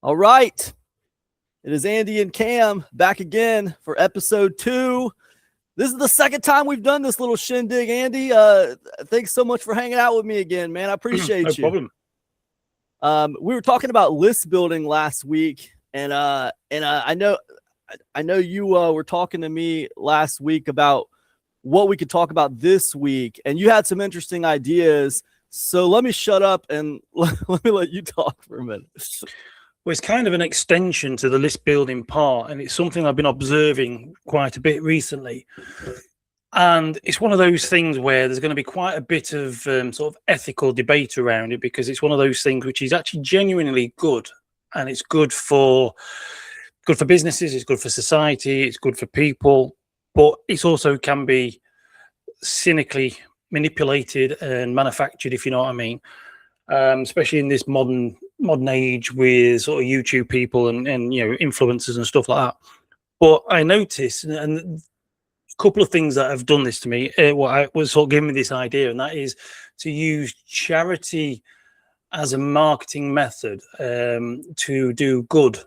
All right. It is Andy and Cam back again for episode 2. This is the second time we've done this little shindig, Andy. Thanks so much for hanging out with me again, man. I appreciate you. No problem. We were talking about list building last week, and I know you were talking to me last week about what we could talk about this week, and you had some interesting ideas. So let me shut up and let me let you talk for a minute. Well, it's kind of an extension to the list building part, and it's something I've been observing quite a bit recently. And it's one of those things where there's going to be quite a bit of sort of ethical debate around it, because it's one of those things which is actually genuinely good, and it's good for businesses, it's good for society, it's good for people, but it also can be cynically manipulated and manufactured, if you know what I mean. Especially in this modern age with sort of YouTube people and influencers and stuff like that. But I noticed, and a couple of things that have done this to me, what was sort of giving me this idea, and that is to use charity as a marketing method to do good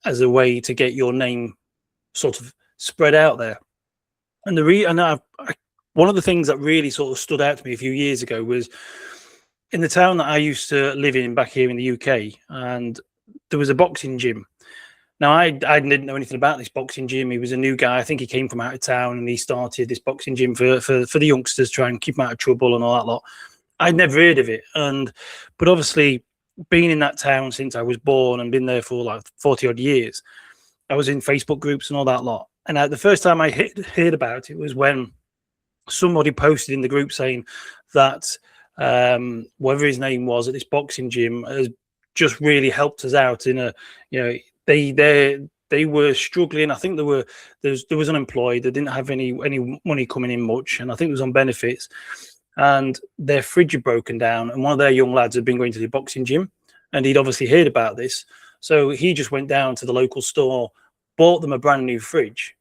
as a way to get your name sort of spread out there. And one of the things that really sort of stood out to me a few years ago was in the town that I used to live in back here in the UK, and there was a boxing gym. Now, I didn't know anything about this boxing gym. He was a new guy. I think he came from out of town, and he started this boxing gym for the youngsters, try and keep them out of trouble and all that lot. I'd never heard of it. But obviously, being in that town since I was born and been there for like 40-odd years, I was in Facebook groups and all that lot. And the first time I heard about it was when somebody posted in the group saying that whatever his name was at this boxing gym has just really helped us out in a, they were struggling. I think there was unemployed. They didn't have any money coming in much, and I think it was on benefits, and their fridge had broken down, and one of their young lads had been going to the boxing gym, and he'd obviously heard about this, so he just went down to the local store, bought them a brand new fridge,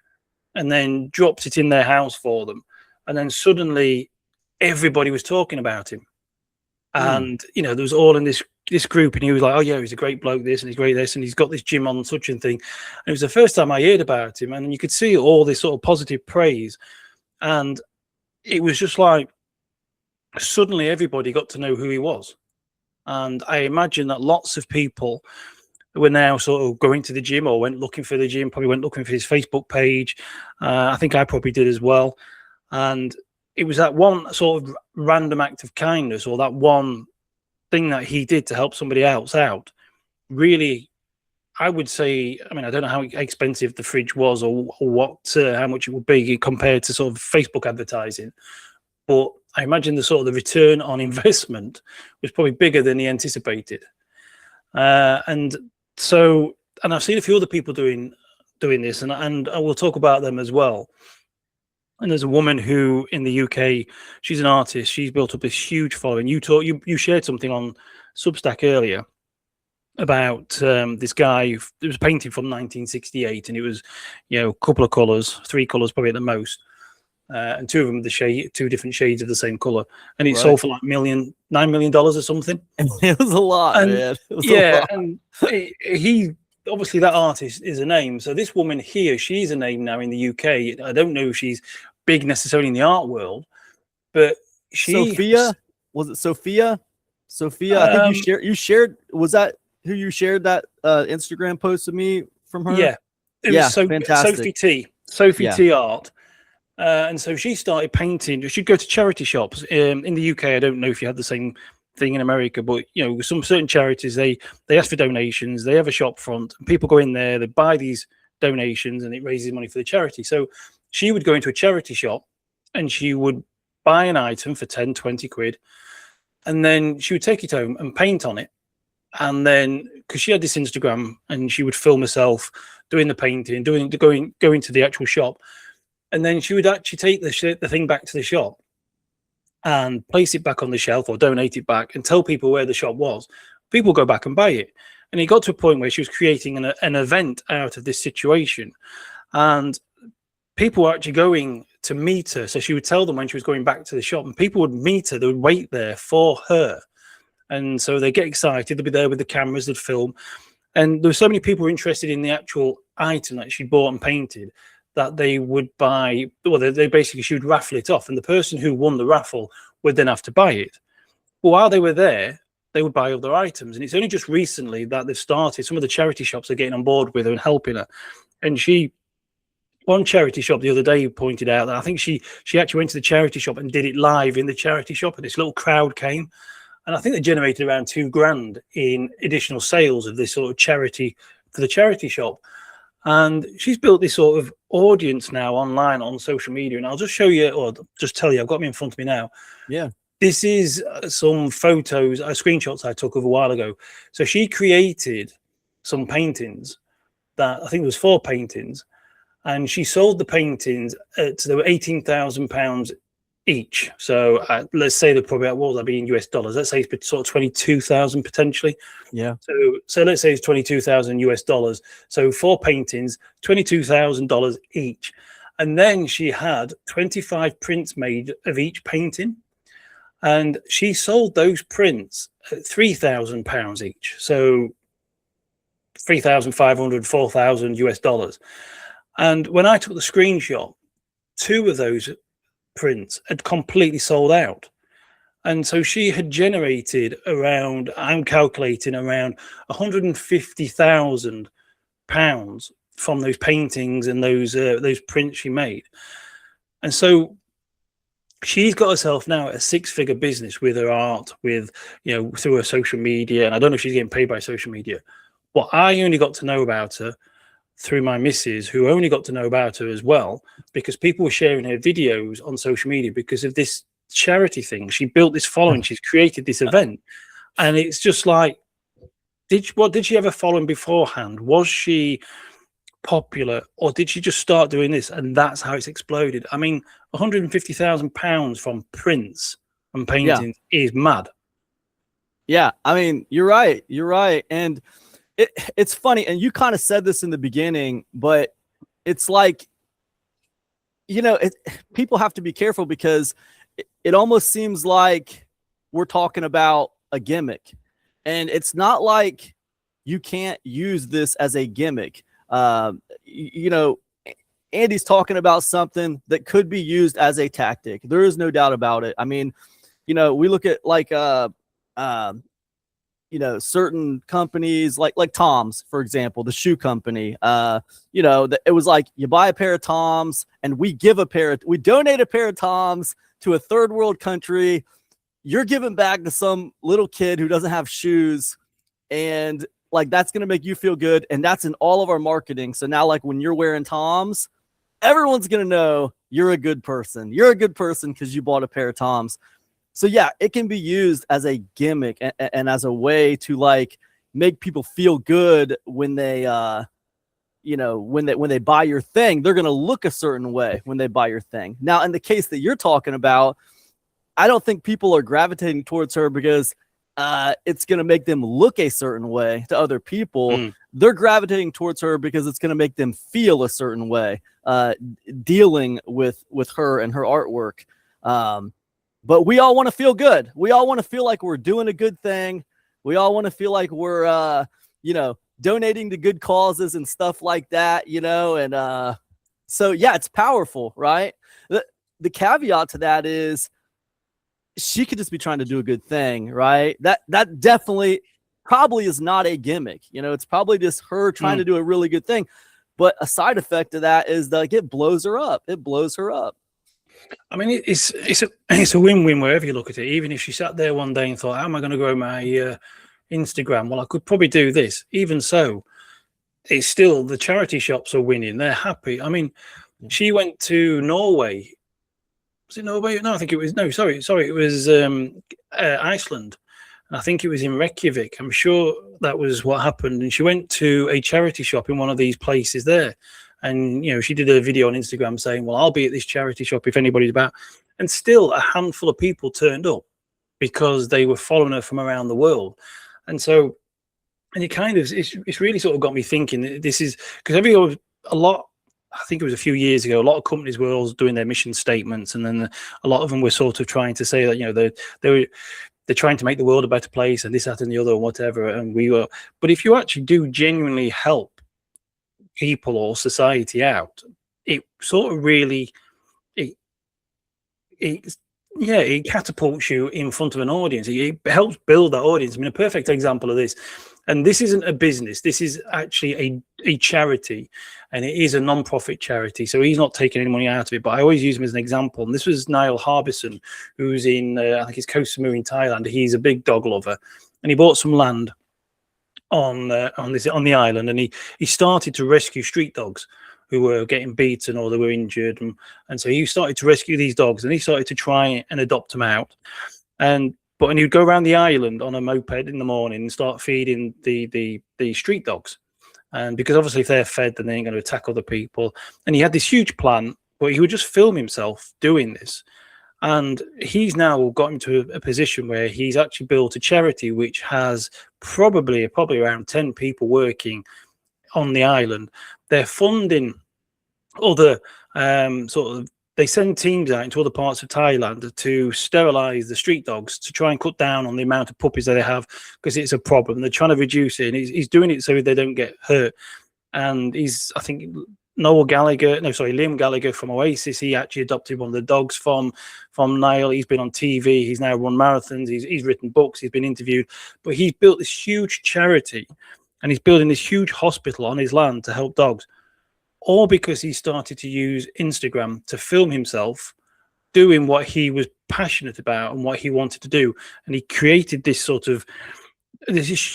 and then dropped it in their house for them, and then suddenly everybody was talking about him. And there was all in this group, and he was like, oh yeah, he's a great bloke, this, and he's great this, and he's got this gym on such and thing. And it was the first time I heard about him, and you could see all this sort of positive praise, and it was just like suddenly everybody got to know who he was. And I imagine that lots of people were now sort of going to the gym or went looking for the gym, probably went looking for his Facebook page. I think I probably did as well. And it was that one sort of random act of kindness, or that one thing that he did to help somebody else out. Really, I would say, I mean, I don't know how expensive the fridge was, or how much it would be compared to sort of Facebook advertising. But I imagine the sort of the return on investment was probably bigger than he anticipated. And I've seen a few other people doing this, and I will talk about them as well. And there's a woman who in the UK, she's an artist. She's built up this huge following. You shared something on Substack earlier about this guy who was painting from 1968, and it was, a couple of colors, 3 colors probably at the most, and 2 of them the 2 different shades of the same color, and it sold for like $9 million or something. It was a lot, man. And he obviously, that artist is a name. So this woman here, she's a name now in the UK. I don't know if she's big necessarily in the art world, but Sophia, was it Sophia? I think you shared. Was that who you shared that Instagram post with me from her? Yeah, it was fantastic. Sophie T Art. And so she started painting. She'd go to charity shops in the UK. I don't know if you had the same thing in America, but some certain charities, they ask for donations. They have a shop front, and people go in there, they buy these donations, and it raises money for the charity. So she would go into a charity shop, and she would buy an item for 10, 20 quid, and then she would take it home and paint on it. And then, because she had this Instagram, and she would film herself doing the painting, going to the actual shop, and then she would actually take the thing back to the shop and place it back on the shelf, or donate it back, and tell people where the shop was. People go back and buy it. And it got to a point where she was creating an event out of this situation, and people were actually going to meet her. So she would tell them when she was going back to the shop, and people would meet her. They would wait there for her. And so they get excited. They'd be there with the cameras, they'd film. And there were so many people interested in the actual item that she bought and painted that they would buy. Well, they basically, she would raffle it off, and the person who won the raffle would then have to buy it. But while they were there, they would buy other items. And it's only just recently that they've started. Some of the charity shops are getting on board with her and helping her. And one charity shop the other day pointed out that I think she actually went to the charity shop and did it live in the charity shop, and this little crowd came. And I think they generated around $2,000 in additional sales of this sort of charity for the charity shop. And she's built this sort of audience now online on social media. And I'll just show you, or just tell you, I've got them in front of me now. Yeah. This is some photos, screenshots I took of a while ago. So she created some paintings that I think it was 4 paintings. And she sold the paintings they were £18,000 each. So let's say they're probably, what would that be in US dollars? Let's say it's sort of 22,000 potentially. Yeah. So let's say it's 22,000 US dollars. So 4 paintings, $22,000 each. And then she had 25 prints made of each painting. And she sold those prints at £3,000 each. So 3,500, 4,000 US dollars. And when I took the screenshot, 2 of those prints had completely sold out. And so she had generated around, I'm calculating around £150,000 from those paintings and those prints she made. And so she's got herself now a 6-figure business with her art, with, through her social media. And I don't know if she's getting paid by social media. But I only got to know about her through my missus, who only got to know about her as well because people were sharing her videos on social media because of this charity thing. She built this following. She's created this event. And it's just like, did she ever follow him beforehand? Was she popular, or did she just start doing this and that's how it's exploded? I mean, £150,000 from prints and paintings is mad. Yeah, I mean, you're right. And it's funny, and you kind of said this in the beginning, but it's like, people have to be careful because it almost seems like we're talking about a gimmick, and it's not like you can't use this as a gimmick. Andy's talking about something that could be used as a tactic. There is no doubt about it. I mean, we look at like certain companies like Tom's, for example, the shoe company. It was like you buy a pair of Tom's and we donate a pair of Tom's to a third world country. You're giving back to some little kid who doesn't have shoes, and like that's gonna make you feel good, and that's in all of our marketing. So now, like when you're wearing Tom's, everyone's gonna know you're a good person. You're a good person because you bought a pair of Tom's. So yeah, it can be used as a gimmick and as a way to like make people feel good when they when they buy your thing. They're going to look a certain way when they buy your thing. Now, in the case that you're talking about, I don't think people are gravitating towards her because it's going to make them look a certain way to other people. They're gravitating towards her because it's going to make them feel a certain way dealing with her and her artwork. But we all want to feel good. We all want to feel like we're doing a good thing. We all want to feel like we're, donating to good causes and stuff like that, and so, yeah, it's powerful, right? The caveat to that is she could just be trying to do a good thing, right? That definitely probably is not a gimmick. It's probably just her trying to do a really good thing. But a side effect of that is that it blows her up. It blows her up. I mean, it's a win-win wherever you look at it. Even if she sat there one day and thought, how am I going to grow my Instagram? Well, I could probably do this. Even so, it's still, the charity shops are winning. They're happy. I mean, she went to Norway. Was it Norway? No, I think it was, no, sorry. It was Iceland. And I think it was in Reykjavik. I'm sure that was what happened. And she went to a charity shop in one of these places there. And, she did a video on Instagram saying, well, I'll be at this charity shop if anybody's about. And still a handful of people turned up because they were following her from around the world. And so, and it's really sort of got me thinking, this is, because a lot, I think it was a few years ago, a lot of companies were all doing their mission statements. And then a lot of them were sort of trying to say that, they're trying to make the world a better place and this, that, and the other, and whatever. And but if you actually do genuinely help people or society out, it sort of really, it catapults you in front of an audience. It helps build that audience. I mean, a perfect example of this, and this isn't a business, this is actually a charity, and it is a non-profit charity, so he's not taking any money out of it, but I always use him as an example. And this was Niall Harbison, who's in I think it's Koh Samui in Thailand. He's a big dog lover, and he bought some land on the island, and he started to rescue street dogs who were getting beaten or they were injured, and so he started to rescue these dogs, and he started to try and adopt them out. But when he'd go around the island on a moped in the morning and start feeding the street dogs, and because obviously if they're fed, then they ain't going to attack other people. And he had this huge plan, but he would just film himself doing this. And he's now got into a position where he's actually built a charity which has probably around 10 people working on the island. They're funding other they send teams out into other parts of Thailand to sterilize the street dogs to try and cut down on the amount of puppies that they have, because it's a problem. They're trying to reduce it, and he's doing it so they don't get hurt. And I think Liam Gallagher from Oasis, he actually adopted one of the dogs from Niall. He's been on TV, he's now run marathons, he's written books, he's been interviewed, but he's built this huge charity, and he's building this huge hospital on his land to help dogs, all because he started to use Instagram to film himself doing what he was passionate about and what he wanted to do. And he created this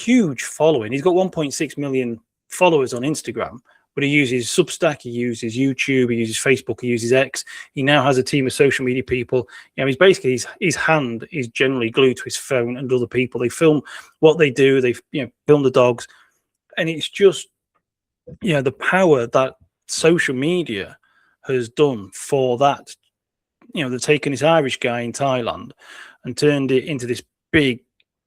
huge following. He's got 1.6 million followers on Instagram, but he uses Substack, he uses YouTube, he uses Facebook, he uses X. He now has a team of social media people. He's basically, his hand is generally glued to his phone and other people. They film what they do. They film the dogs. And it's just, the power that social media has done for that. They've taken this Irish guy in Thailand and turned it into this big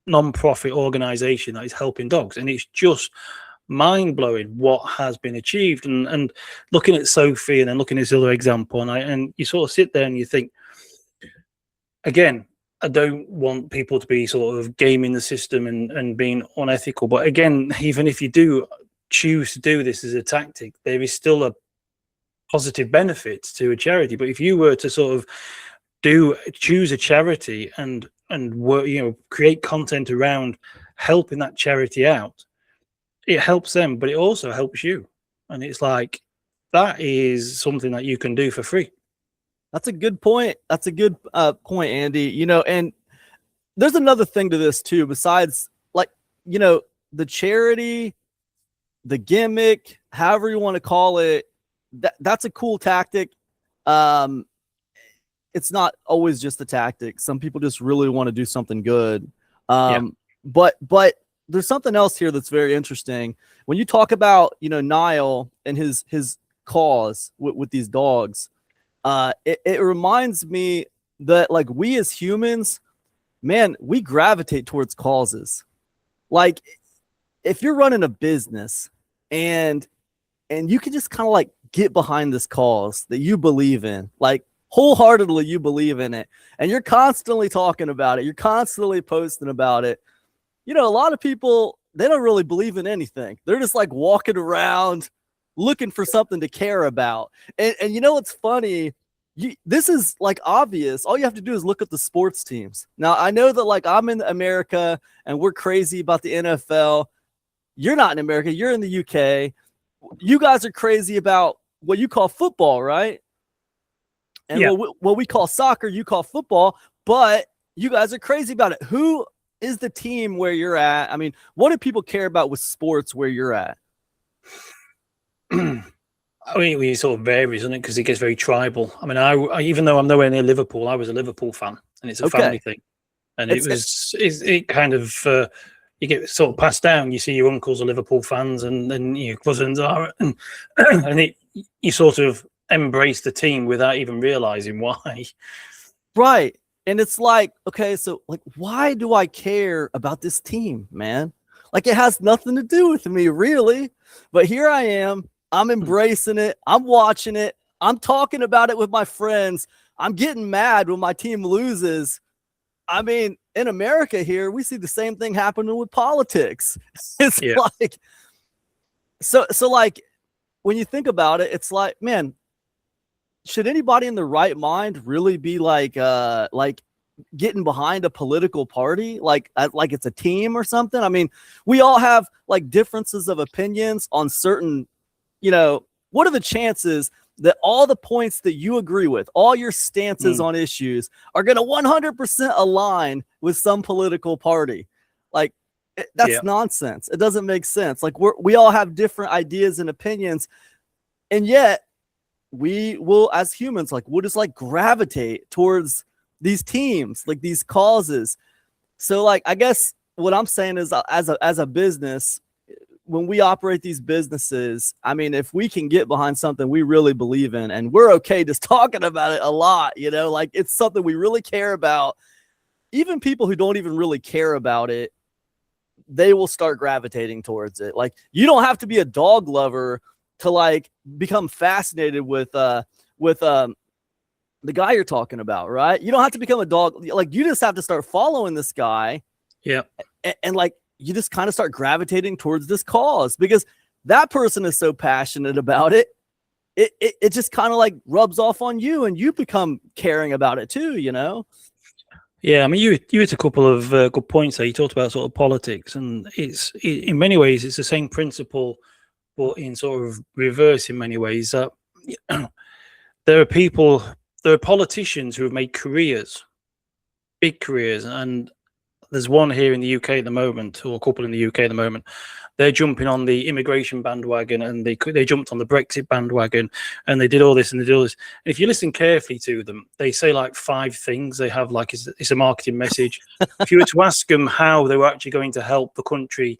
non-profit organization that is helping dogs. And it's just mind-blowing what has been achieved. And looking at Sophie and then looking at this other example, and you sort of sit there and you think, again, I don't want people to be sort of gaming the system and being unethical. But again, even if you do choose to do this as a tactic, there is still a positive benefit to a charity. But if you were to sort of choose a charity and work, create content around helping that charity out, it helps them, but it also helps you. And it's like, that is something that you can do for free. That's a good point. That's a good point, Andy. And there's another thing to this too, besides the charity, the gimmick, however you want to call it, that's a cool tactic. It's not always just a tactic. Some people just really want to do something good. But there's something else here that's very interesting. When you talk about, Niall and his cause with these dogs, it reminds me that we as humans, man, we gravitate towards causes. If you're running a business and you can just kind of get behind this cause that you believe in, wholeheartedly you believe in it, and you're constantly talking about it, you're constantly posting about it. A lot of people, they don't really believe in anything. They're just walking around looking for something to care about. And what's funny, this is obvious. All you have to do is look at the sports teams. Now, I know that I'm in America and we're crazy about the NFL. You're not in America, you're in the UK. You guys are crazy about what you call football, right? And what we call soccer, you call football, but you guys are crazy about it. Who is the team where you're at? I mean, what do people care about with sports where you're at? I mean, it sort of varies, isn't it? Because it gets very tribal. I mean, I even though I'm nowhere near Liverpool, I was a Liverpool fan, and it's a family thing. And it kind of you get sort of passed down. You see your uncles are Liverpool fans, and then your cousins are, and you sort of embrace the team without even realizing why. Right. And it's okay, so why do I care about this team, man? It has nothing to do with me, really. But here I am. I'm embracing it. I'm watching it. I'm talking about it with my friends. I'm getting mad when my team loses. I mean, in America here, we see the same thing happening with politics. It's like, so like, when you think about it, it's like, man, should anybody in the right mind really be like getting behind a political party like it's a team or something? I mean, we all have like differences of opinions on certain, what are the chances that all the points that you agree with, all your stances on issues are going to 100% align with some political party? Like, that's nonsense. It doesn't make sense. Like, we all have different ideas and opinions, and yet we will, as humans, like, we'll just like gravitate towards these teams, like these causes. So like, I guess what I'm saying is, as a business, when we operate these businesses, I mean, if we can get behind something we really believe in, and we're okay just talking about it a lot, like it's something we really care about, even people who don't even really care about it, they will start gravitating towards it. Like, you don't have to be a dog lover to like become fascinated with the guy you're talking about, right? You don't have to become a dog. Like, you just have to start following this guy. Yeah. And like, you just kind of start gravitating towards this cause because that person is so passionate about it. It just kind of like rubs off on you, and you become caring about it too, Yeah, I mean, you hit a couple of good points there. You talked about sort of politics, and in many ways it's the same principle, but in sort of reverse in many ways. There are politicians who have made careers, big careers, and there's one here in the UK at the moment, or a couple in the UK at the moment. They're jumping on the immigration bandwagon, and they jumped on the Brexit bandwagon, and they did all this and they did all this. And if you listen carefully to them, they say like 5 things. They have like, it's a marketing message. If you were to ask them how they were actually going to help the country,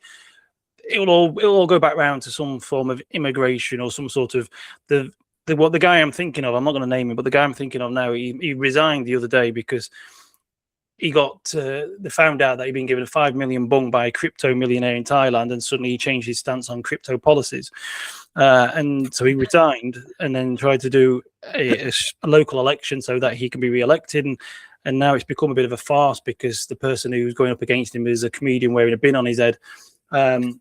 it'll all go back round to some form of immigration or some sort of what the guy I'm thinking of, I'm not going to name him, but the guy I'm thinking of now, he resigned the other day because he they found out that he'd been given a 5 million bung by a crypto millionaire in Thailand, and suddenly he changed his stance on crypto policies. And so he resigned and then tried to do a local election so that he can be re-elected. And now it's become a bit of a farce because the person who's going up against him is a comedian wearing a bin on his head. And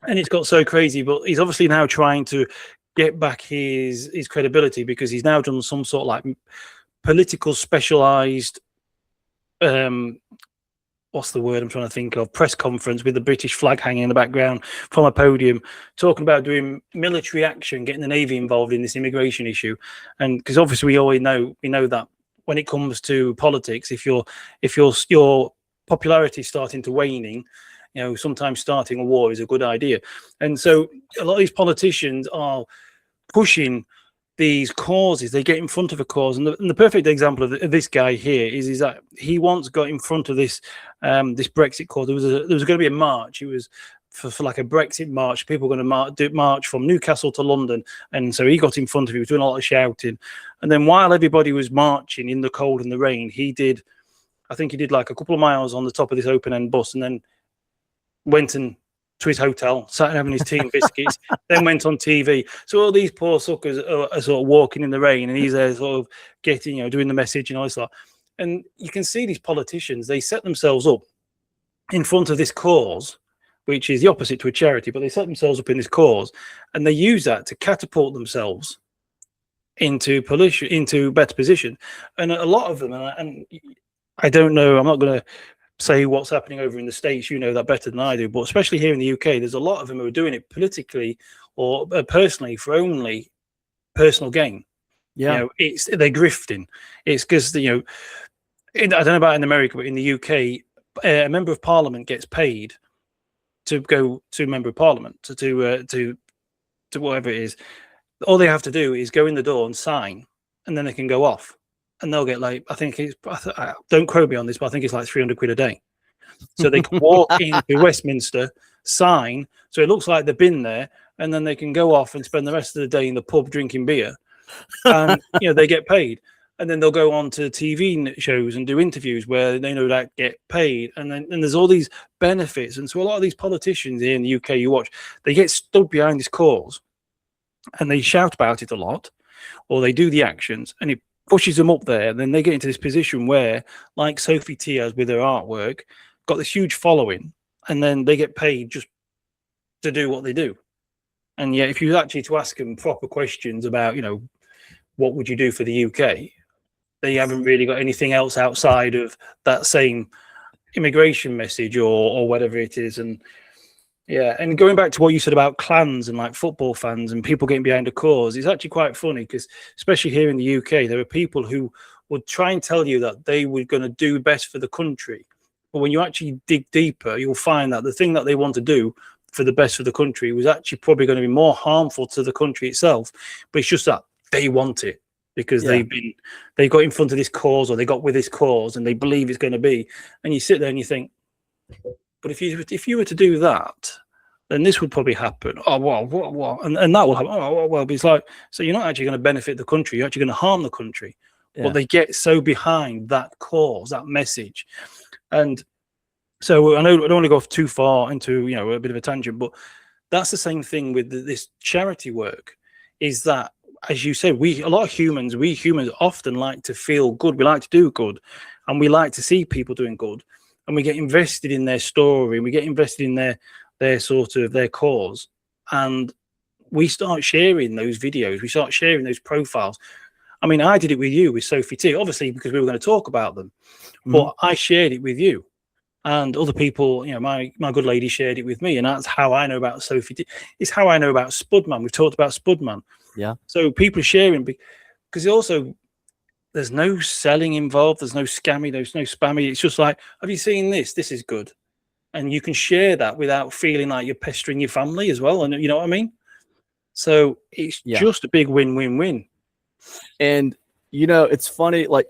it's got so crazy, but he's obviously now trying to get back his credibility because he's now done some sort of like political specialized what's the word I'm trying to think of, press conference with the British flag hanging in the background from a podium, talking about doing military action, getting the Navy involved in this immigration issue. And because obviously we know that when it comes to politics, if your popularity is starting to waning, sometimes starting a war is a good idea. And so a lot of these politicians are pushing these causes. They get in front of a cause, and the perfect example of this guy here is that he once got in front of this this Brexit cause. There was going to be a march. It was for like a Brexit march. People were going to march from Newcastle to London, and so he got in front of it. He was doing a lot of shouting, and then while everybody was marching in the cold and the rain, I think he did like a couple of miles on the top of this open end bus, and then went and to his hotel, sat having his tea and biscuits, then went on TV. So all these poor suckers are sort of walking in the rain, and he's there sort of getting, doing the message and all this stuff. And you can see these politicians, they set themselves up in front of this cause, which is the opposite to a charity, but they set themselves up in this cause, and they use that to catapult themselves into better position. And a lot of them, and I don't know, I'm not going to say what's happening over in the States, you know that better than I do, but especially here in the UK, there's a lot of them who are doing it politically or personally for only personal gain. Yeah, they're grifting. It's because I don't know about in America, but in the UK, a member of parliament gets paid to go to a member of parliament to whatever it is. All they have to do is go in the door and sign, and then they can go off. And they'll get like, don't quote me on this, but I think it's like 300 quid a day. So they can walk into Westminster, sign, so it looks like they've been there, and then they can go off and spend the rest of the day in the pub drinking beer. And, they get paid. And then they'll go on to TV shows and do interviews where they know that get paid. And then there's all these benefits. And so a lot of these politicians here in the UK, you watch, they get stood behind this cause and they shout about it a lot, or they do the actions, and it pushes them up there, and then they get into this position where, like Sophie T has with her artwork, got this huge following, and then they get paid just to do what they do. And yet, if you actually to ask them proper questions about, what would you do for the UK, they haven't really got anything else outside of that same immigration message or whatever it is. And yeah, and going back to what you said about clans and like football fans and people getting behind a cause, it's actually quite funny because especially here in the UK, there are people who would try and tell you that they were going to do best for the country. But when you actually dig deeper, you'll find that the thing that they want to do for the best for the country was actually probably going to be more harmful to the country itself. But it's just that they want it because they got in front of this cause, or they got with this cause, and they believe it's going to be. And you sit there and you think, but if you were to do that, then this would probably happen. Oh, well, what? And that will happen. Oh, well, but it's like, so you're not actually going to benefit the country. You're actually going to harm the country. Yeah. But they get so behind that cause, that message. And so I know I don't want to go too far into, a bit of a tangent, but that's the same thing with this charity work, is that, as you said, we humans often like to feel good. We like to do good, and we like to see people doing good, and we get invested in their story. We get invested in their cause, and we start sharing those videos. We start sharing those profiles. I mean, I did it with you, with Sophie T, obviously because we were going to talk about them, but I shared it with you. And other people, my good lady shared it with me, and that's how I know about Sophie T. It's how I know about Spudman. We've talked about Spudman. Yeah. So people are sharing because also there's no selling involved. There's no scammy. There's no spammy. It's just like, have you seen this? This is good. And you can share that without feeling like you're pestering your family as well. And you know what I mean? So it's just a big win-win-win. And, it's funny. Like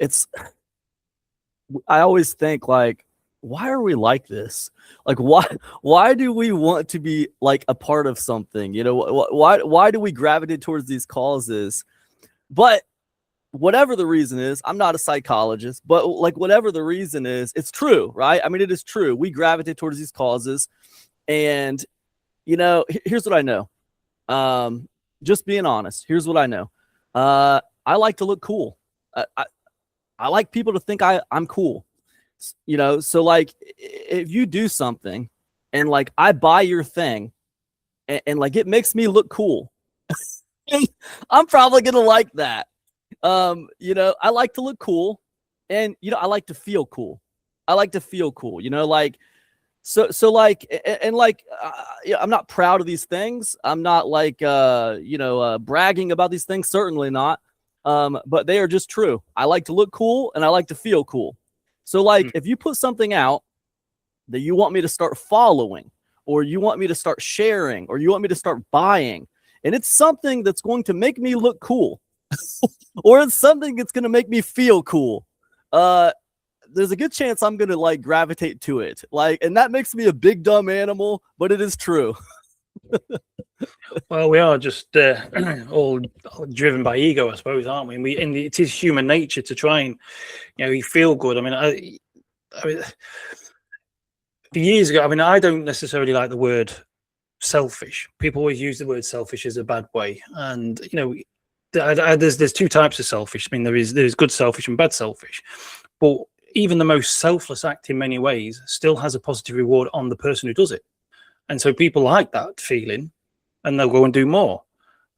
I always think like, why are we like this? Like, why do we want to be like a part of something? Why do we gravitate towards these causes? But whatever the reason is, I'm not a psychologist, but like whatever the reason is, it's true, right? I mean, it is true. We gravitate towards these causes, and here's what I know. Just being honest, here's what I know. I like to look cool. I like people to think I'm cool. So like if you do something and like I buy your thing and like it makes me look cool, I'm probably gonna like that. I like to look cool, and I like to feel cool. Like so like and like I'm not proud of these things. I'm not like bragging about these things, certainly not. But they are just true. I like to look cool and I like to feel cool. So like if you put something out that you want me to start following, or you want me to start sharing, or you want me to start buying, and it's something that's going to make me look cool, or it's something that's going to make me feel cool, there's a good chance I'm going to like gravitate to it. Like, and that makes me a big dumb animal, but it is true. Well, we are just all driven by ego, I suppose, aren't we? And it is human nature to try and, you feel good. I mean, years ago, I don't necessarily like the word selfish. People always use the word selfish as a bad way, and there's two types of selfish. I mean, there's good selfish and bad selfish, but even the most selfless act in many ways still has a positive reward on the person who does it. And so people like that feeling, and they'll go and do more.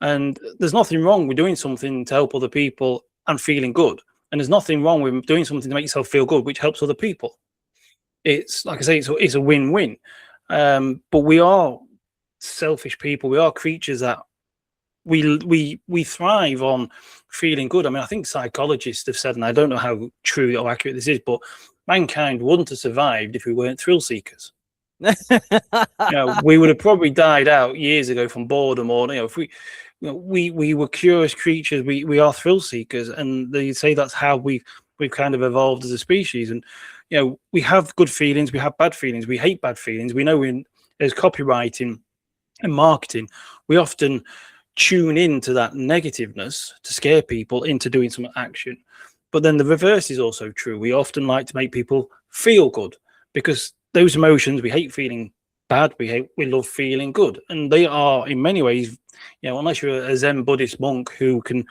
And there's nothing wrong with doing something to help other people and feeling good. And there's nothing wrong with doing something to make yourself feel good, which helps other people. It's like I say, it's a win-win. But we are selfish people. We are creatures that we thrive on feeling good. I mean, I think psychologists have said, and I don't know how true or accurate this is, but mankind wouldn't have survived if we weren't thrill seekers. We would have probably died out years ago from boredom, or if we were curious creatures. We are thrill seekers, and they say that's how we've kind of evolved as a species. And we have good feelings, we have bad feelings, we hate bad feelings. We know as copywriting and marketing, we often tune into that negativeness to scare people into doing some action. But then the reverse is also true. We often like to make people feel good, because those emotions, we hate feeling bad, we love feeling good. And they are in many ways, unless you're a Zen Buddhist monk who can,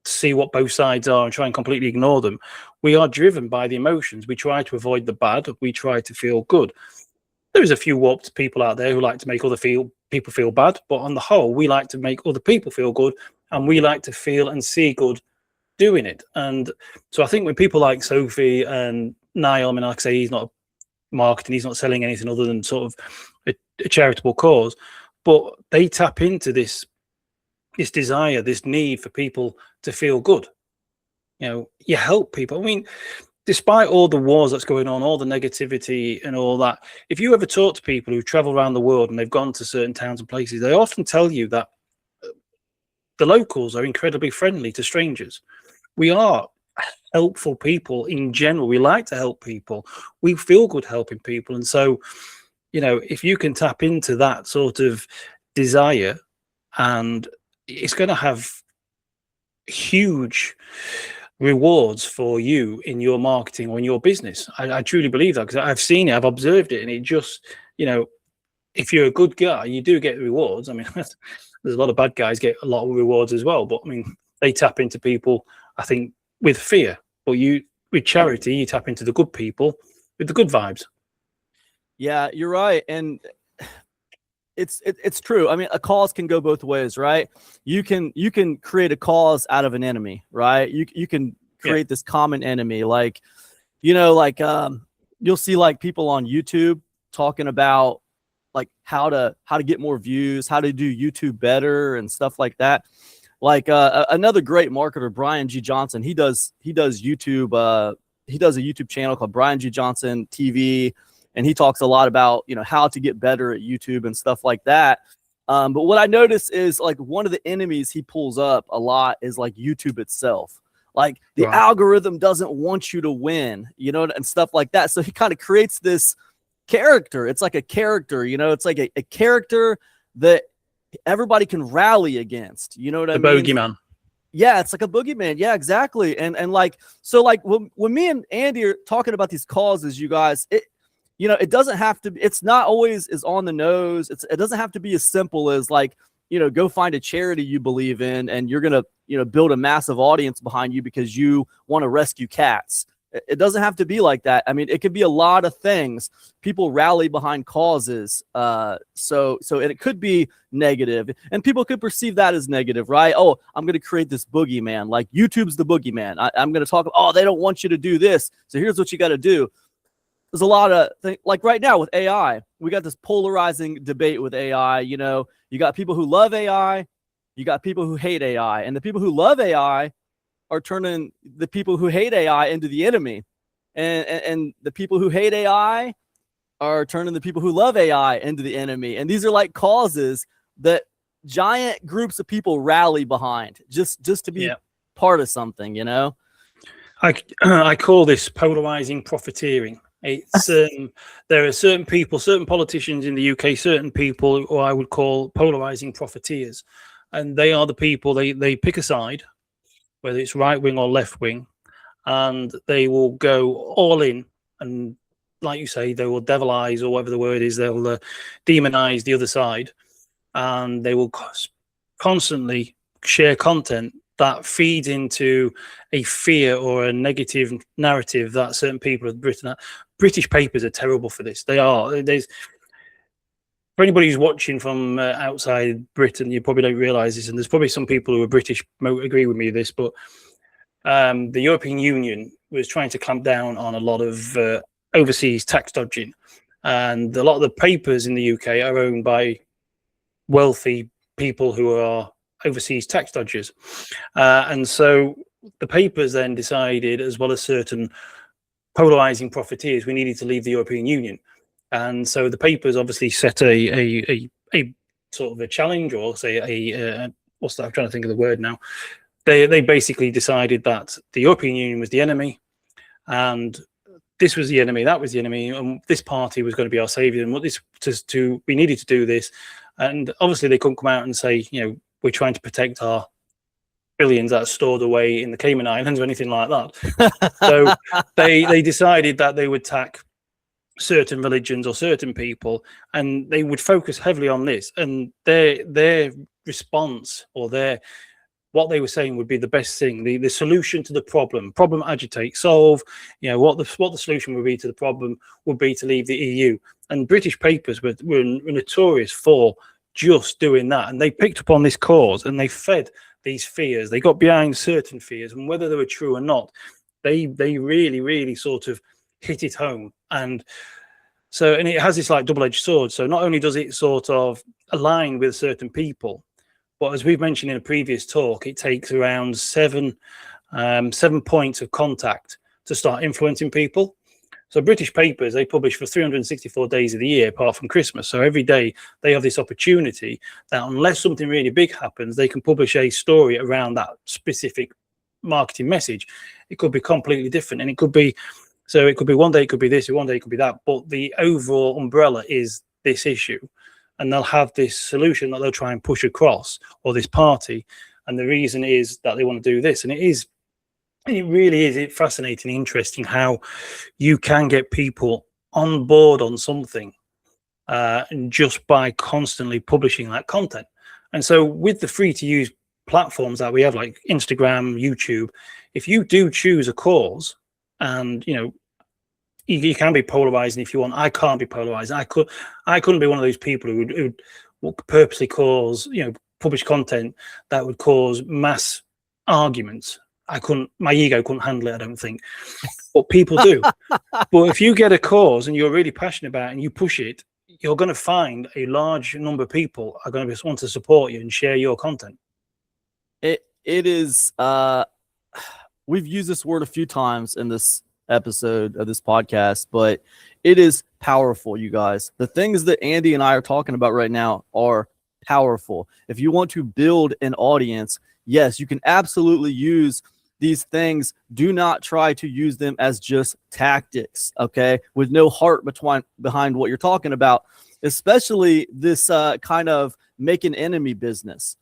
see what both sides are and try and completely ignore them. We are driven by the emotions. We try to avoid the bad. We try to feel good. There's a few warped people out there who like to make other people feel bad, but on the whole, we like to make other people feel good, and we like to feel and see good doing it. And so I think when people like Sophie and Niall, I mean, like I say, he's not marketing, he's not selling anything other than sort of a charitable cause, but they tap into this desire, this need for people to feel good. You know, you help people. I mean, despite all the wars that's going on, all the negativity and all that, if you ever talk to people who travel around the world and they've gone to certain towns and places, they often tell you that the locals are incredibly friendly to strangers. We are helpful people in general. We like to help people. We feel good helping people. And so, you know, if you can tap into that sort of desire, and it's going to have huge rewards for you in your marketing or in your business. I truly believe that, because I've seen it, I've observed it, and it just, you know, if you're a good guy, you do get rewards. I mean, there's a lot of bad guys get a lot of rewards as well, but I mean, they tap into people, I think, with fear. But you, with charity, you tap into the good people with the good vibes. Yeah, you're right. And it's true. I mean, a cause can go both ways, right? You can create a cause out of an enemy, right? You can create this common enemy, like, you know, like you'll see like people on YouTube talking about like how to get more views, how to do YouTube better and stuff like that. Like another great marketer, Brian G. Johnson, he does YouTube. He does a YouTube channel called Brian G. Johnson TV. And he talks a lot about, you know, how to get better at YouTube and stuff like that. But what I notice is like one of the enemies he pulls up a lot is like YouTube itself. Like the algorithm doesn't want you to win, you know, and stuff like that. So he kind of creates this character. It's like a character, you know, it's like a character that everybody can rally against. You know what I mean? The bogeyman. Yeah, it's like a boogeyman. Yeah, exactly. And like, so like when me and Andy are talking about these causes, you guys, you know, it doesn't have to be, it's not always as on the nose. It doesn't have to be as simple as like, you know, go find a charity you believe in and you're going to, you know, build a massive audience behind you because you want to rescue cats. It doesn't have to be like that. I mean, it could be a lot of things. People rally behind causes. So it could be negative, and people could perceive that as negative, right? Oh, I'm going to create this boogeyman. Like YouTube's the boogeyman. I'm going to talk, oh, they don't want you to do this. So here's what you got to do. There's a lot of things, like right now with AI, we got this polarizing debate with AI. You know, you got people who love AI, you got people who hate AI, and the people who love AI are turning the people who hate AI into the enemy, and the people who hate AI are turning the people who love AI into the enemy. And these are like causes that giant groups of people rally behind just to be part of something, you know. I call this polarizing profiteering. It's there are certain people, certain politicians in the UK, certain people who I would call polarizing profiteers, and they are the people, they pick a side, whether it's right wing or left wing, and they will go all in, and like you say, they will devilize, or whatever the word is, they'll demonize the other side, and they will constantly share content that feeds into a fear or a negative narrative that certain people have written. British papers are terrible for this. They are. For anybody who's watching from outside Britain, you probably don't realise this, and there's probably some people who are British won't agree with me with this, but the European Union was trying to clamp down on a lot of overseas tax dodging, and a lot of the papers in the UK are owned by wealthy people who are overseas tax dodgers, and so the papers then decided, as well as certain polarizing profiteers, we needed to leave the European Union. And so the papers obviously set a sort of a challenge, or say what's that? I'm trying to think of the word now. They basically decided that the European Union was the enemy, and this was the enemy, that was the enemy, and this party was going to be our savior, and what this we needed to do this. And obviously they couldn't come out and say, you know, we're trying to protect our billions that are stored away in the Cayman Islands or anything like that. So they decided that they would attack certain religions or certain people, and they would focus heavily on this. And their response, or what they were saying would be the best thing, the solution to the problem, agitate, solve. What the solution would be to the problem would be to leave the EU. And British papers were notorious for just doing that. And they picked up on this cause and they fed these fears. They got behind certain fears, and whether they were true or not, they really, really sort of hit it home. And it has this like double-edged sword. So not only does it sort of align with certain people, but as we've mentioned in a previous talk, it takes around 7 points of contact to start influencing people. So British papers, they publish for 364 days of the year, apart from Christmas. So every day they have this opportunity that unless something really big happens, they can publish a story around that specific marketing message. It could be completely different. And it could be one day it could be this, one day it could be that. But the overall umbrella is this issue. And they'll have this solution that they'll try and push across, or this party. And the reason is that they want to do this. And it really is fascinating, interesting how you can get people on board on something and just by constantly publishing that content. And so with the free to use platforms that we have, like Instagram, YouTube, if you do choose a cause, and you can be polarizing if you want. I can't be polarizing. I couldn't be one of those people who would purposely publish content that would cause mass arguments. My ego couldn't handle it, I don't think. But people do. But if you get a cause and you're really passionate about it and you push it, you're going to find a large number of people are going to want to support you and share your content. It is we've used this word a few times in this episode of this podcast, but it is powerful, you guys. The things that Andy and I are talking about right now are powerful. If you want to build an audience, yes, you can absolutely use these things. Do not try to use them as just tactics, okay, with no heart behind what you're talking about, especially this kind of make an enemy business,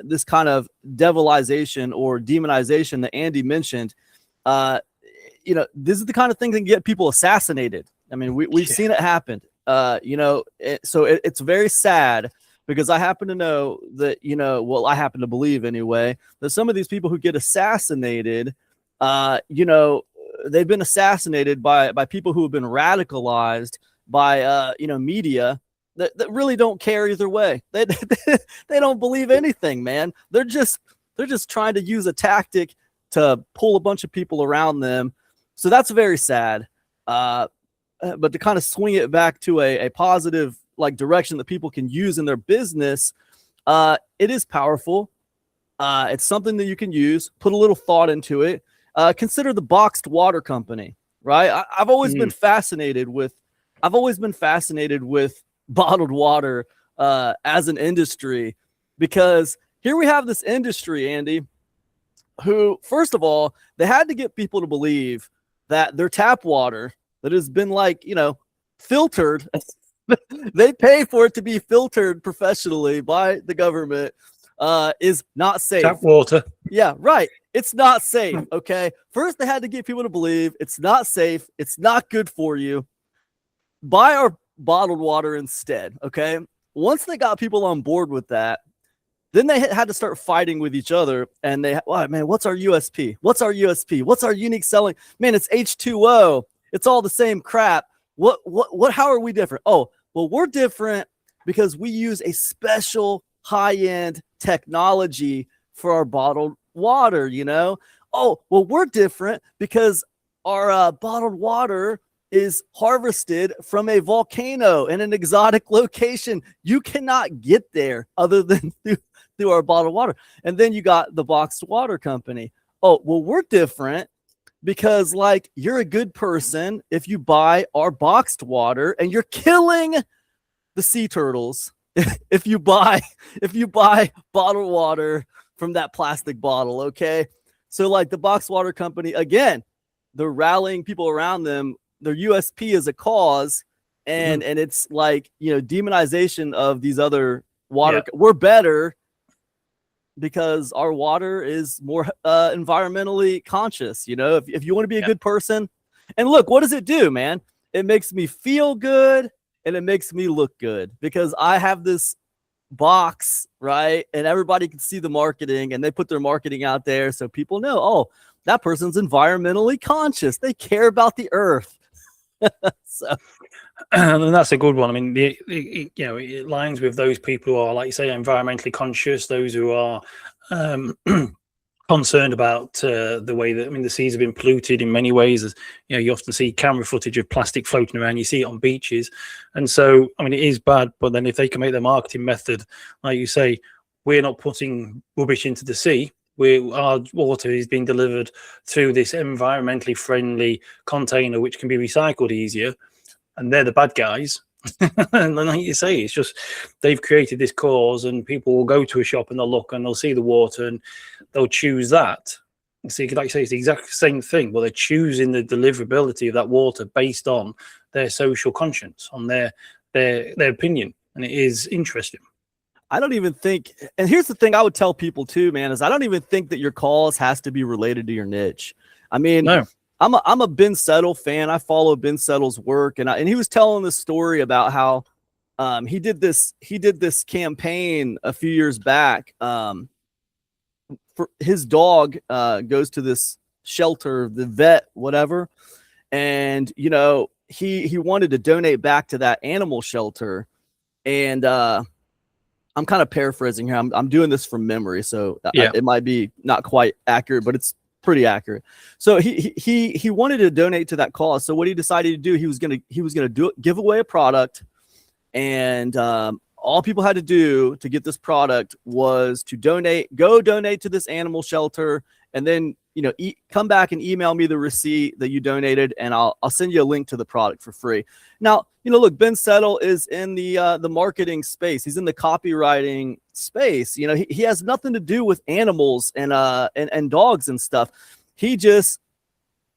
this kind of devilization or demonization that Andy mentioned. This is the kind of thing that can get people assassinated. I mean, we've seen it happen. So it's very sad, because I happen to know that, I happen to believe anyway, that some of these people who get assassinated, they've been assassinated by people who have been radicalized by, media that really don't care either way. They don't believe anything, man. They're just trying to use a tactic to pull a bunch of people around them. So that's very sad. But to kind of swing it back to a positive direction that people can use in their business, it is powerful. It's something that you can use. Put a little thought into it. Consider the boxed water company, right? I've always been fascinated with bottled water as an industry, because here we have this industry, Andy, who, first of all, they had to get people to believe that their tap water that has been filtered, they pay for it to be filtered professionally by the government, is not safe. Tap water. Yeah, right. It's not safe. Okay. First, they had to get people to believe it's not safe. It's not good for you. Buy our bottled water instead. Okay. Once they got people on board with that, then they had to start fighting with each other. And what's our USP? What's our USP? What's our unique selling? Man, it's H2O. It's all the same crap. How are we different? Oh, well, we're different because we use a special high-end technology for our bottled water, Oh, well, we're different because our bottled water is harvested from a volcano in an exotic location. You cannot get there other than through our bottled water. And then you got the boxed water company. Oh, well, we're different because you're a good person if you buy our boxed water, and you're killing the sea turtles if you buy bottled water from that plastic bottle. Okay. So the boxed water company, again, they're rallying people around them. Their USP is a cause, and it's demonization of these other water. Yeah. We're better because our water is more environmentally conscious. If you want to be a good person, and look, what does it do, man? It makes me feel good and it makes me look good because I have this box, right? And everybody can see the marketing, and they put their marketing out there so people know, oh, that person's environmentally conscious. They care about the earth. So, and that's a good one. I mean, you know, it aligns with those people who are, like you say, environmentally conscious, those who are concerned about the way that, I mean, the seas have been polluted in many ways. As you know, you often see camera footage of plastic floating around. You see it on beaches, and so, I mean, it is bad. But then, if they can make their marketing method, like you say, we're not putting rubbish into the sea. Our water is being delivered through this environmentally friendly container, which can be recycled easier, and they're the bad guys. And like you say, it's just they've created this cause, and people will go to a shop and they'll look and they'll see the water and they'll choose that. See, like you say, it's the exact same thing. Well, they're choosing the deliverability of that water based on their social conscience, on their opinion, and it is interesting. I don't even think, and here's the thing I would tell people too, man, is I don't even think that your cause has to be related to your niche. I mean, No. I'm a Ben Settle fan. I follow Ben Settle's work, and he was telling this story about how he did this campaign a few years back. For his dog goes to this shelter, the vet, whatever, and you know he wanted to donate back to that animal shelter, and I'm kind of paraphrasing here. I'm doing this from memory, so yeah. It might be not quite accurate, but it's pretty accurate. So he wanted to donate to that cause. So what he decided to do, he was gonna give away a product, and all people had to do to get this product was to go donate to this animal shelter, and then come back and email me the receipt that you donated, and I'll send you a link to the product for free. Now, look, Ben Settle is in the marketing space. He's in the copywriting space. He has nothing to do with animals and dogs and stuff. He just,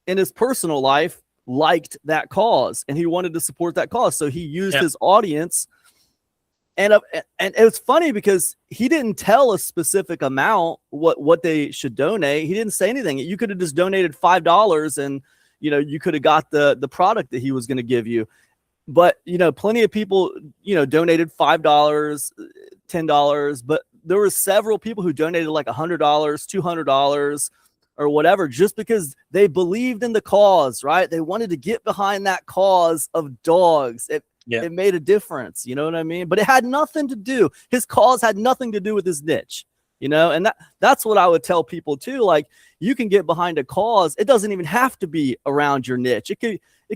in his personal life, liked that cause, and he wanted to support that cause. So he used his audience. And it was funny because he didn't tell a specific amount what they should donate. He didn't say anything. You could have just donated $5, and you could have got the product that he was going to give you. But plenty of people donated $5, $10, but there were several people who donated like $100, $200, or whatever, just because they believed in the cause, right? They wanted to get behind that cause of dogs. It made a difference, you know what I mean? But it had nothing to do. His cause had nothing to do with his niche, and that's what I would tell people too. Like, you can get behind a cause. It doesn't even have to be around your niche. It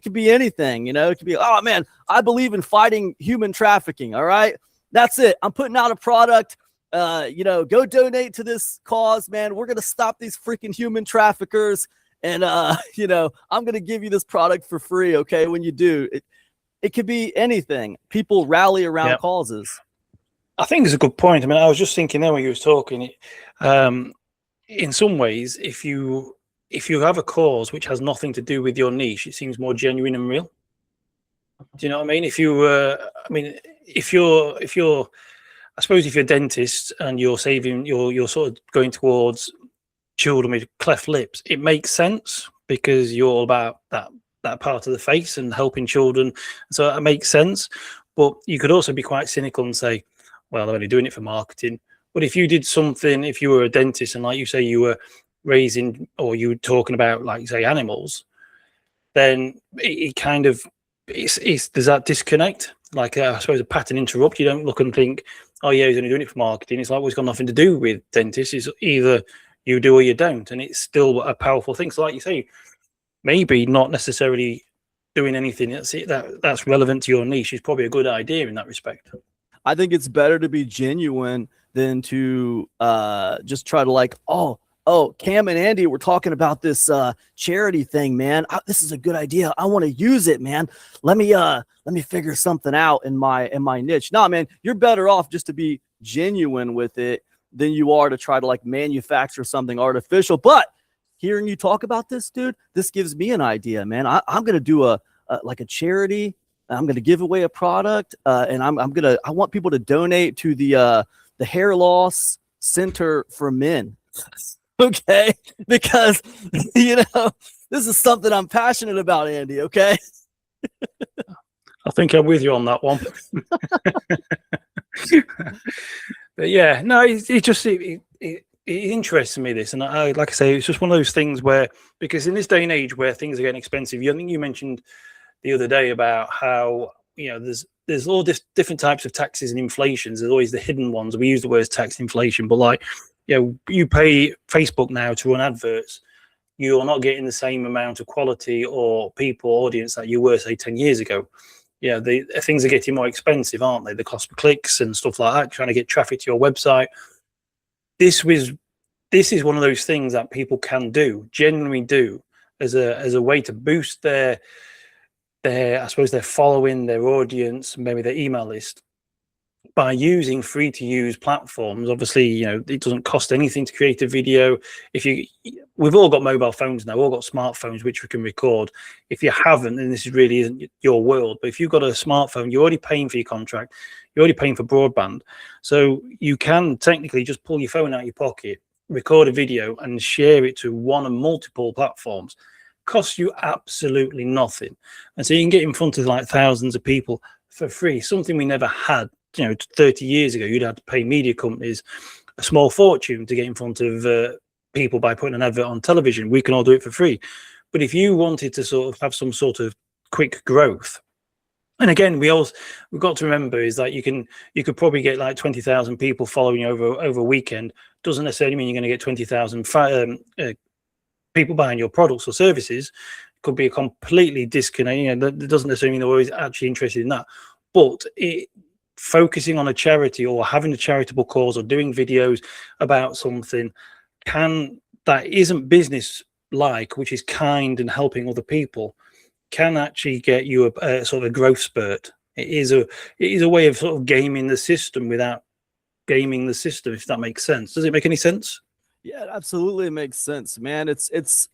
could be anything, it could be, oh man, I believe in fighting human trafficking. All right. That's it. I'm putting out a product. Go donate to this cause, man. We're going to stop these freaking human traffickers. And, I'm going to give you this product for free. Okay. When you do it could be anything. People rally around causes. I think it's a good point. I mean, I was just thinking there when you was talking, in some ways, if you have a cause which has nothing to do with your niche, it seems more genuine and real. Do you know what I mean? If you're, I suppose if you're a dentist and you're sort of going towards children with cleft lips, it makes sense because you're all about that part of the face and helping children. So it makes sense. But you could also be quite cynical and say, well, they're only doing it for marketing. But if you did something, if you were a dentist and, like you say, you were raising, or you were talking about, like you say, animals, then it kind of, there's that disconnect. Like, I suppose a pattern interrupt. You don't look and think, oh yeah, he's only doing it for marketing. It's like, well, it's got nothing to do with dentists. It's either you do or you don't. And it's still a powerful thing. So like you say, maybe not necessarily doing anything that's relevant to your niche is probably a good idea in that respect. I think it's better to be genuine than to just try to like, oh, Cam and Andy were talking about this charity thing, man. This is a good idea. I want to use it, man. Let me figure something out in my niche. No, man, you're better off just to be genuine with it than you are to try to like manufacture something artificial. But hearing you talk about this, dude, this gives me an idea, man. I'm gonna do a charity. I'm gonna give away a product, and I want people to donate to the hair loss center for men. Okay, because this is something I'm passionate about, Andy. Okay. I think I'm with you on that one. But yeah, no, it interests me, this, and I like I say, it's just one of those things where, because in this day and age where things are getting expensive, I think you mentioned the other day about how there's all different types of taxes and inflations. There's always the hidden ones. We use the word tax inflation, but like, you pay Facebook now to run adverts. You're not getting the same amount of quality or people audience that you were, say, 10 years ago. Things are getting more expensive, aren't they? The cost per clicks and stuff like that, trying to get traffic to your website. This is one of those things that people can genuinely do as a way to boost their I suppose their following, their audience, maybe their email list, by using free to use platforms. Obviously, it doesn't cost anything to create a video. We've all got mobile phones now, we've all got smartphones which we can record. If you haven't, then this really isn't your world. But if you've got a smartphone, you're already paying for your contract, you're already paying for broadband. So you can technically just pull your phone out of your pocket, record a video and share it to one or multiple platforms. Costs you absolutely nothing. And so you can get in front of like thousands of people for free, something we never had. 30 years ago, you'd have to pay media companies a small fortune to get in front of people by putting an advert on television. We can all do it for free. But if you wanted to sort of have some sort of quick growth, and again, we've got to remember is that you could probably get like 20,000 people following you over a weekend. Doesn't necessarily mean you're going to get 20,000 people buying your products or services. Could be a completely disconnect. That doesn't necessarily mean they're always actually interested in that. But focusing on a charity or having a charitable cause or doing videos about something that isn't business like, which is kind and helping other people, can actually get you a sort of a growth spurt. It is a way of sort of gaming the system without gaming the system, if that makes sense. Does it make any sense? Yeah, it absolutely makes sense, man. It's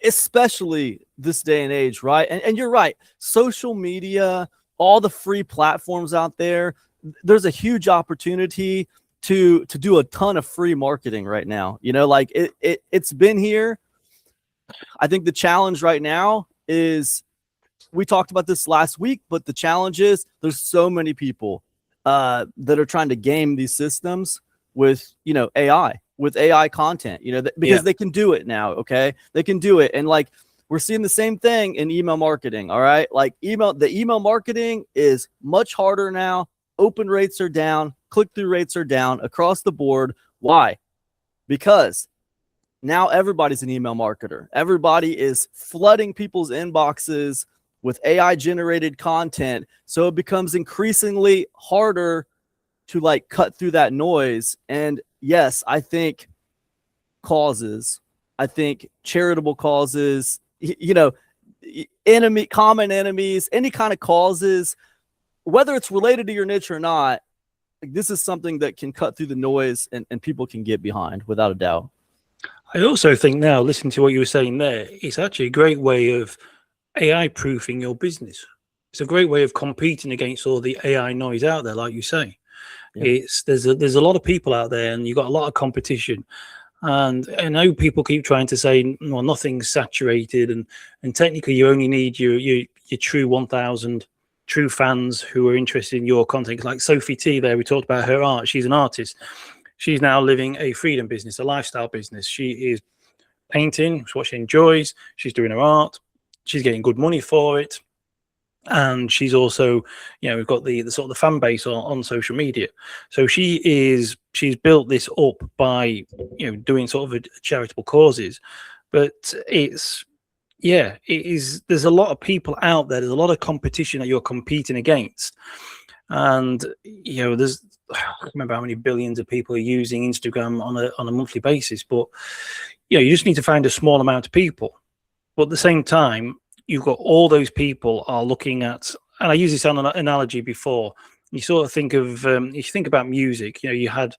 especially this day and age, right? And you're right. Social media, all the free platforms out there, there's a huge opportunity to do a ton of free marketing right now. Like it's been here. I think the challenge right now is, we talked about this last week, but the challenge is there's so many people that are trying to game these systems with AI content, because they can do it now. Okay, they can do it. And like, we're seeing the same thing in email marketing. All right. Like the email marketing is much harder now. Open rates are down. Click-through rates are down across the board. Why? Because now everybody's an email marketer. Everybody is flooding people's inboxes with AI generated content. So it becomes increasingly harder to like cut through that noise. And yes, I think charitable causes, common enemies, any kind of causes, whether it's related to your niche or not, this is something that can cut through the noise and people can get behind without a doubt. I also think now, listening to what you were saying there, it's actually a great way of AI proofing your business. It's a great way of competing against all the AI noise out there, like you say. Yeah. There's a lot of people out there, and you've got a lot of competition. And I know people keep trying to say, well, nothing's saturated, and technically you only need your true 1,000 true fans who are interested in your content. Like Sophie T there, we talked about her art. She's an artist. She's now living a freedom business, a lifestyle business. She is painting, it's what she enjoys. She's doing her art. She's getting good money for it. And she's also, we've got the sort of the fan base on social media. So she's built this up by, doing sort of a charitable causes. But there's a lot of people out there. There's a lot of competition that you're competing against. And, I can't remember how many billions of people are using Instagram on a monthly basis. But, you just need to find a small amount of people. But at the same time, you've got all those people are looking at, and I used this analogy before. You sort of think of, if you think about music, you had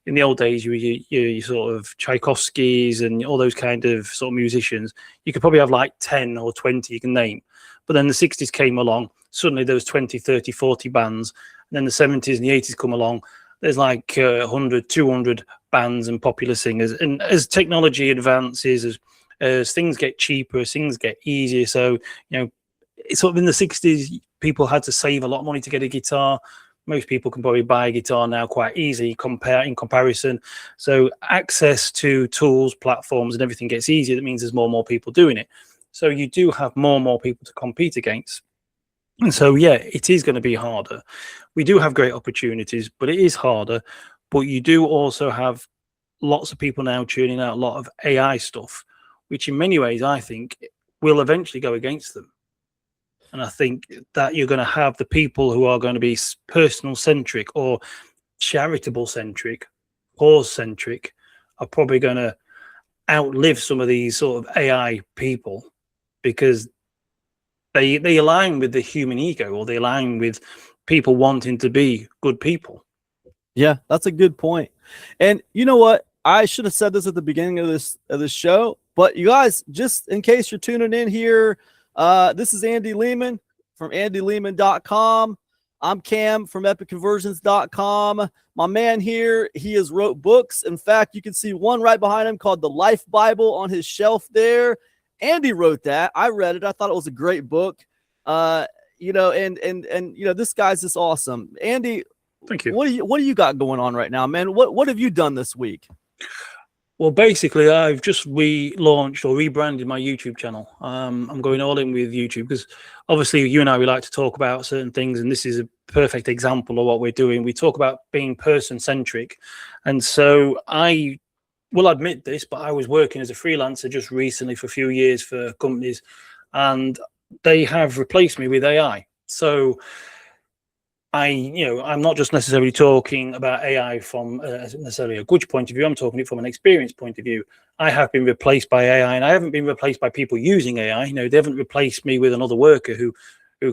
in the old days, you sort of Tchaikovsky's and all those kind of sort of musicians. You could probably have like 10 or 20 you can name. But then the 60s came along. Suddenly there was 20, 30, 40 bands. And then the 70s and the 80s come along. There's like 100, 200 bands and popular singers. And as technology advances, as things get cheaper, as things get easier. So, it's sort of in the 60s, people had to save a lot of money to get a guitar. Most people can probably buy a guitar now quite easy in comparison. So access to tools, platforms, and everything gets easier. That means there's more and more people doing it. So you do have more and more people to compete against. And so, yeah, it is going to be harder. We do have great opportunities, but it is harder. But you do also have lots of people now churning out a lot of AI stuff, which in many ways, I think, will eventually go against them. And I think that you're going to have the people who are going to be personal centric or charitable centric, cause centric, are probably going to outlive some of these sort of AI people, because they align with the human ego, or they align with people wanting to be good people. Yeah, that's a good point. And you know what? I should have said this at the beginning of this show, but you guys, just in case you're tuning in here, this is Andy Lehman from andylehman.com. I'm Cam from epicconversions.com. My man here, he has wrote books. In fact, you can see one right behind him called The Life Bible on his shelf there. Andy wrote that. I read it. I thought it was a great book. And this guy's just awesome. Andy, thank you. What do you got going on right now, man? What have you done this week? Well, basically, I've just relaunched or rebranded my YouTube channel. I'm going all in with YouTube because obviously you and I, we like to talk about certain things, and this is a perfect example of what we're doing. We talk about being person-centric. And so I will admit this, but I was working as a freelancer just recently for a few years for companies, and they have replaced me with AI. So I'm not just necessarily talking about AI from necessarily a good point of view. I'm talking it from an experience point of view. I have been replaced by AI, and I haven't been replaced by people using AI. They haven't replaced me with another worker who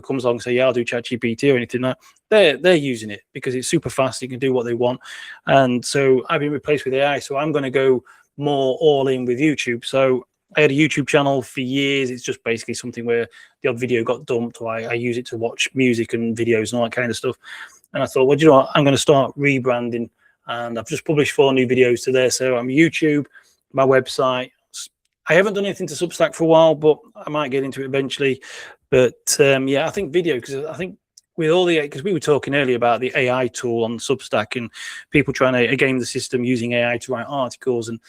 comes along and say, yeah, I'll do ChatGPT or anything like that. They're using it because it's super fast. You can do what they want. And so I've been replaced with AI. So I'm going to go more all in with YouTube. So I had a YouTube channel for years. It's just basically something where the odd video got dumped, or I use it to watch music and videos and all that kind of stuff. And I thought, well, you know what? I'm going to start rebranding. And I've just published 4 new videos to there. So I'm YouTube, my website. I haven't done anything to Substack for a while, but I might get into it eventually. But I think video, because I think with all because we were talking earlier about the AI tool on Substack and people trying to game the system using AI to write articles. And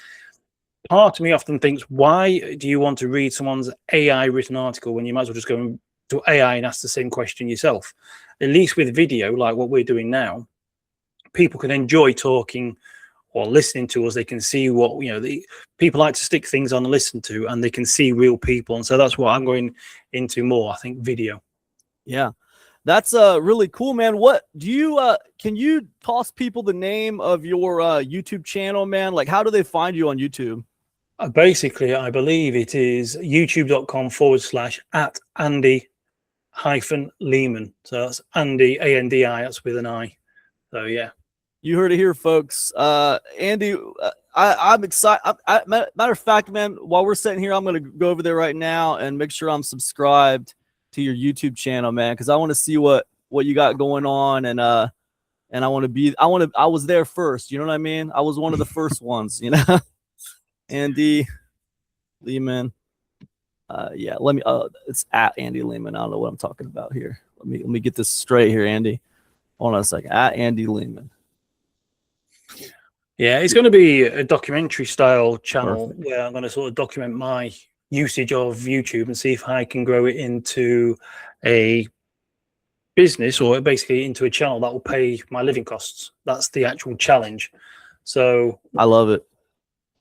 part of me often thinks, why do you want to read someone's AI written article when you might as well just go to AI and ask the same question yourself? At least with video, like what we're doing now, people can enjoy talking or listening to us. They can see what, the people like to stick things on and listen to, and they can see real people. And so that's what I'm going into more, I think, video. Yeah. That's really cool, man. What do you can you toss people the name of your YouTube channel, man? Like, how do they find you on YouTube? Basically, I believe it is youtube.com/@Andy-Lehman. So that's Andy, A-N-D-I, that's with an I. So, yeah. You heard it here, folks. Andy, I'm excited. Matter of fact, man, while we're sitting here, I'm going to go over there right now and make sure I'm subscribed to your YouTube channel, man, because I want to see what you got going on, and I was there first. You know what I mean? I was one of the first ones, Andy Lehman. Let me. It's at Andy Lehman. I don't know what I'm talking about here. Let me get this straight here, Andy. Hold on a second. At Andy Lehman. Yeah, it's going to be a documentary style channel. Perfect. Where I'm going to sort of document my usage of YouTube and see if I can grow it into a business, or basically into a channel that will pay my living costs. That's the actual challenge. So I love it.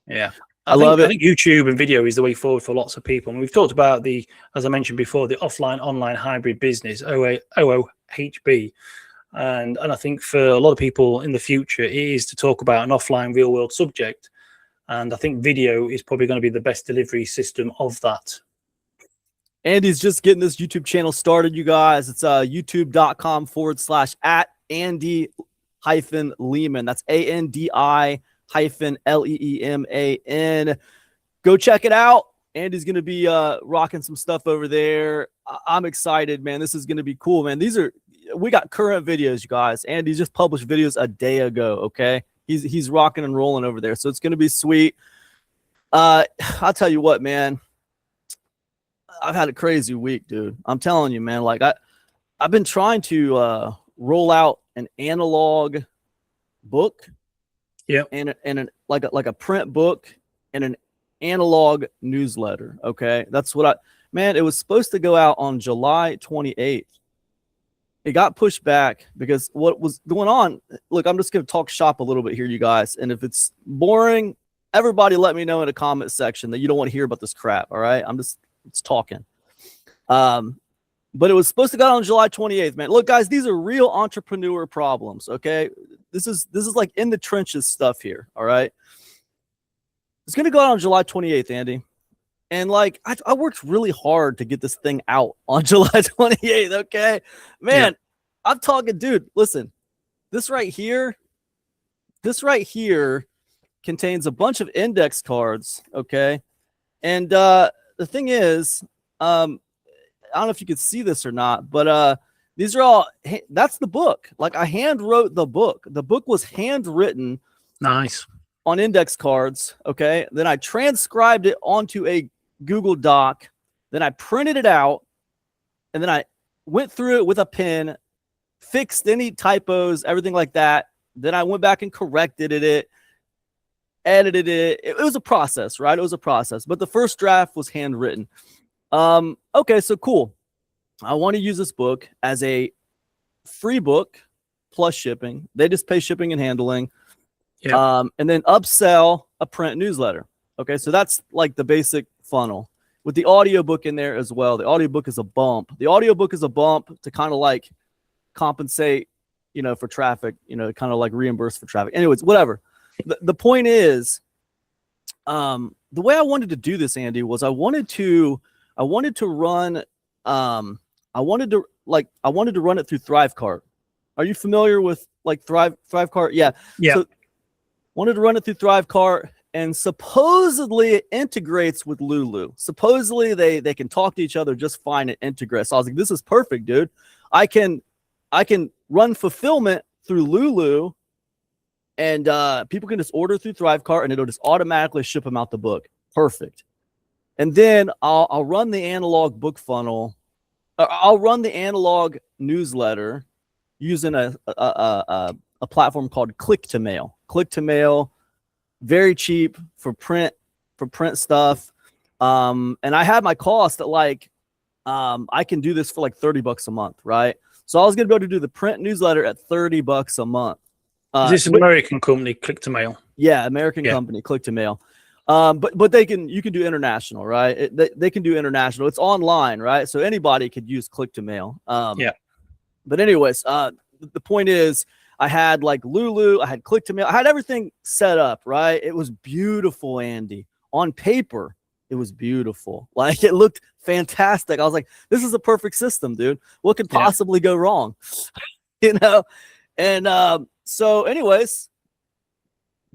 Yeah. I love it. I think YouTube and video is the way forward for lots of people. And we've talked about as I mentioned before, the offline online hybrid business, OOHB. And I think for a lot of people in the future, it is to talk about an offline real world subject. And I think video is probably going to be the best delivery system of that. Andy's just getting this YouTube channel started, you guys. It's youtube.com/@Andy-Lehman. That's ANDI-LEEMAN. Go check it out. Andy's going to be rocking some stuff over there. I'm excited, man. This is going to be cool, man. We got current videos, you guys. Andy just published videos a day ago, okay? He's rocking and rolling over there, so it's going to be sweet. I'll tell you what, man. I've had a crazy week, dude. I'm telling you, man. Like I've been trying to roll out an analog book, and like a print book and an analog newsletter. Okay, that's what man. It was supposed to go out on July 28th. It got pushed back because what was going on. Look, I'm just going to talk shop a little bit here, you guys. And if it's boring, everybody let me know in the comment section that you don't want to hear about this crap. All right, it's talking. But it was supposed to go out on July 28th, man. Look, guys, these are real entrepreneur problems. Okay, this is like in the trenches stuff here. All right, it's going to go out on July 28th, Andy. And like I worked really hard to get this thing out on July 28th. Okay, man, I'm talking, dude. Listen, this right here contains a bunch of index cards. Okay, and the thing is, I don't know if you can see this or not, but these are all. That's the book. Like I hand wrote the book. The book was handwritten. Nice. On index cards. Okay, then I transcribed it onto a Google Doc, then I printed it out, and then I went through it with a pen, fixed any typos, everything like that. Then I went back and corrected it, edited it. It was a process, right? It was a process, but the first draft was handwritten. Okay, so cool. I want to use this book as a free book plus shipping. They just pay shipping and handling. And then upsell a print newsletter. Okay, so that's like the basic funnel with the audiobook in there as well. The audiobook is a bump. The audiobook is a bump to kind of like compensate, for traffic, kind of like reimburse for traffic. Anyways, whatever. The point is, the way I wanted to do this, Andy, was I wanted to run it through Thrivecart. Are you familiar with like Thrivecart? Yeah. So wanted to run it through Thrivecart. And supposedly it integrates with Lulu. Supposedly they can talk to each other just fine and integrate. So I was like, this is perfect, dude. I can run fulfillment through Lulu, and people can just order through Thrivecart, and it'll just automatically ship them out the book. Perfect. And then I'll run the analog book funnel. I'll run the analog newsletter using a platform called Click to Mail. Click to Mail. Very cheap for print stuff. And I had my cost at like, I can do this for like $30 a month, right? So I was going to be able to do the print newsletter at $30 a month. Is this an American company, Click to Mail? Yeah, American company, Click to Mail. But you can do international, right? They can do international. It's online, right? So anybody could use Click to Mail. But anyways, the point is, I had like Lulu, I had Click to Mail, I had everything set up, right? It was beautiful, Andy. On paper, it was beautiful. Like it looked fantastic. I was like, this is a perfect system, dude. What could possibly go wrong? And so anyways,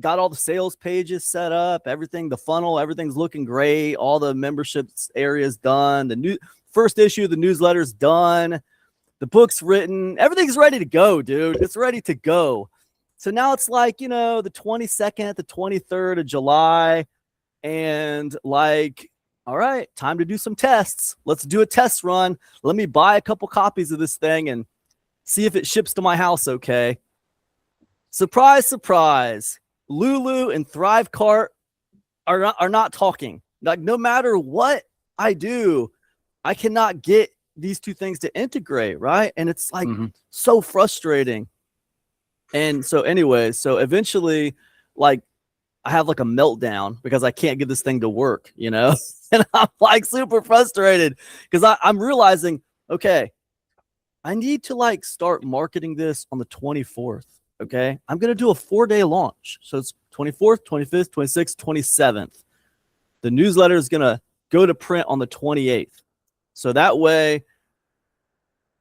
got all the sales pages set up, everything, the funnel, everything's looking great. All the memberships areas done. The first issue of the newsletter is done. The book's written, everything's ready to go, dude. It's ready to go. So now it's like, the 22nd, the 23rd of July. And like, all right, time to do some tests. Let's do a test run. Let me buy a couple copies of this thing and see if it ships to my house. Okay. Surprise, surprise. Lulu and Thrivecart are not talking. Like no matter what I do, I cannot get these two things to integrate, right? And it's like so frustrating. And so anyway, so eventually like I have like a meltdown because I can't get this thing to work, and I'm like super frustrated because I'm realizing, okay, I need to like start marketing this on the 24th. Okay. I'm going to do a 4-day launch. So it's 24th, 25th, 26th, 27th. The newsletter is going to go to print on the 28th. So that way,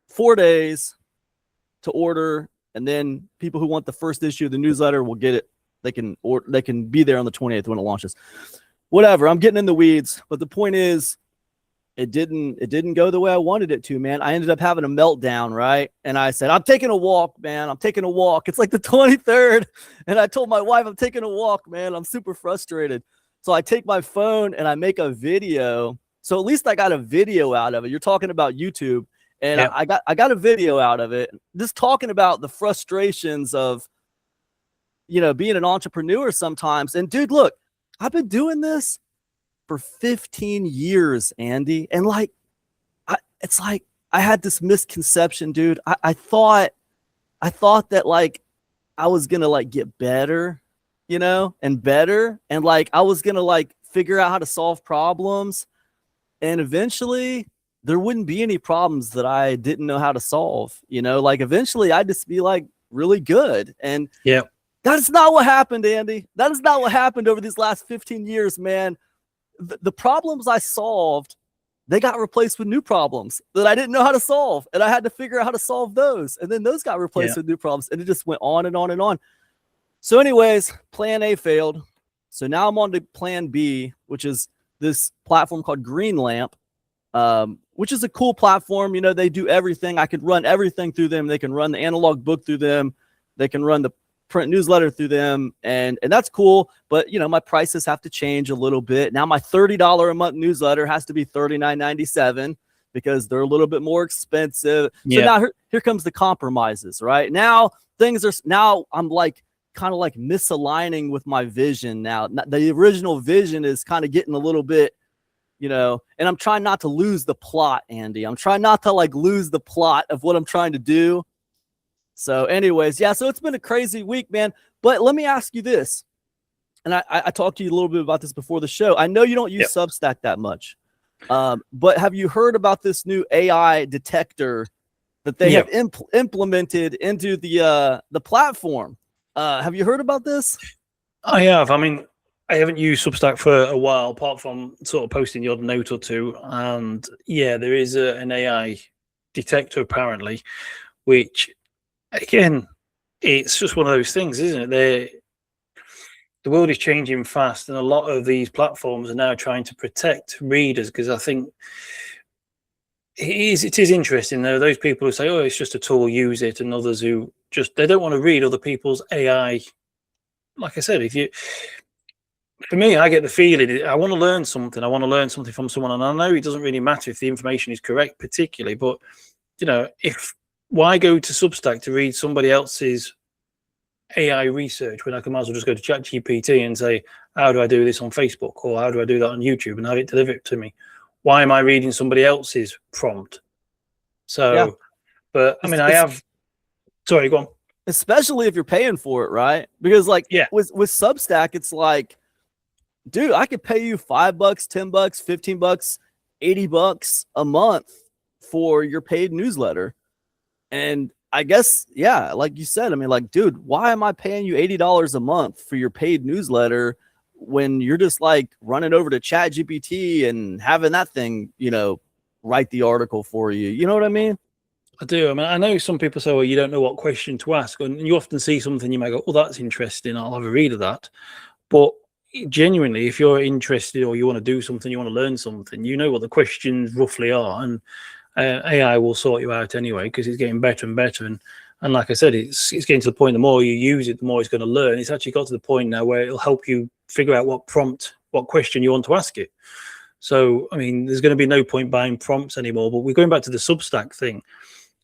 4 days to order, and then people who want the first issue of the newsletter will get it. They can be there on the 28th when it launches. Whatever. I'm getting in the weeds, but the point is, it didn't go the way I wanted it to, man. I ended up having a meltdown, right? And I said, I'm taking a walk, man. I'm taking a walk. It's like the 23rd, and I told my wife I'm taking a walk, man. I'm super frustrated. So I take my phone and I make a video So at least I got a video out of it. You're talking about YouTube, and Yeah. I got a video out of it, just talking about the frustrations of, you know, being an entrepreneur sometimes. And dude, look, I've been doing this for 15 years, Andy. And like, it's like I had this misconception, dude. I thought that like I was gonna like get better, you know, and better, and like I was gonna like figure out how to solve problems, and eventually there wouldn't be any problems that I didn't know how to solve, you know, like eventually I'd just be like really good. And Yeah. that is not what happened, Andy. That is not what happened over these last 15 years, man. The problems I solved, they got replaced with new problems that I didn't know how to solve. And I had to figure out how to solve those. And then those got replaced with new problems. And it just went on and on and on. So anyways, plan A failed. So now I'm on to plan B, which is this platform called Green Lamp, which is a cool platform. You know, they do everything. I could run everything through them. They can run the analog book through them. They can run the print newsletter through them, and that's cool. But you know, my prices have to change a little bit. Now my $30 a month newsletter has to be $39.97 because they're a little bit more expensive. So now here comes the compromises, right? Now I'm like kind of like misaligning with my vision. Now the original vision is kind of getting a little bit, you know, and I'm trying not to lose the plot, Andy. I'm trying not to like lose the plot of what I'm trying to do. So anyways, yeah, so it's been a crazy week, man. But let me ask you this. And I talked to you a little bit about this before the show. I know you don't use Substack that much. But have you heard about this new AI detector that they have implemented into the platform? Have you heard about this? I have. I mean, I haven't used Substack for a while, apart from sort of posting the odd note or two. And yeah, there is an AI detector apparently, which, again, it's just one of those things, isn't it? The world is changing fast, and a lot of these platforms are now trying to protect readers, because I think it is interesting. There are those people who say, oh, it's just a tool, use it, and others who just, they don't want to read other people's AI. Like I said, for me, I get the feeling I want to learn something. I want to learn something from someone, and I know it doesn't really matter if the information is correct particularly, but you know, why go to Substack to read somebody else's AI research when I can might as well just go to ChatGPT and say, how do I do this on Facebook, or how do I do that on YouTube, and have it deliver it to me? Why am I reading somebody else's prompt? So, but I mean, sorry, go on. Especially if you're paying for it, right? Because like with Substack, it's like, dude, I could pay you $5, $10, $15, $80 a month for your paid newsletter. And I guess, yeah, like you said, I mean, like, dude, why am I paying you $80 a month for your paid newsletter when you're just like running over to ChatGPT and having that thing, you know, write the article for you? You know what I mean? I do. I mean, I know some people say, well, you don't know what question to ask. And you often see something, you might go, oh, that's interesting, I'll have a read of that. But genuinely, if you're interested or you want to do something, you want to learn something, you know what the questions roughly are. And AI will sort you out anyway, because it's getting better and better. And like I said, it's getting to the point, the more you use it, the more it's going to learn. It's actually got to the point now where it'll help you figure out what question you want to ask it. So, I mean, there's going to be no point buying prompts anymore. But we're going back to the Substack thing.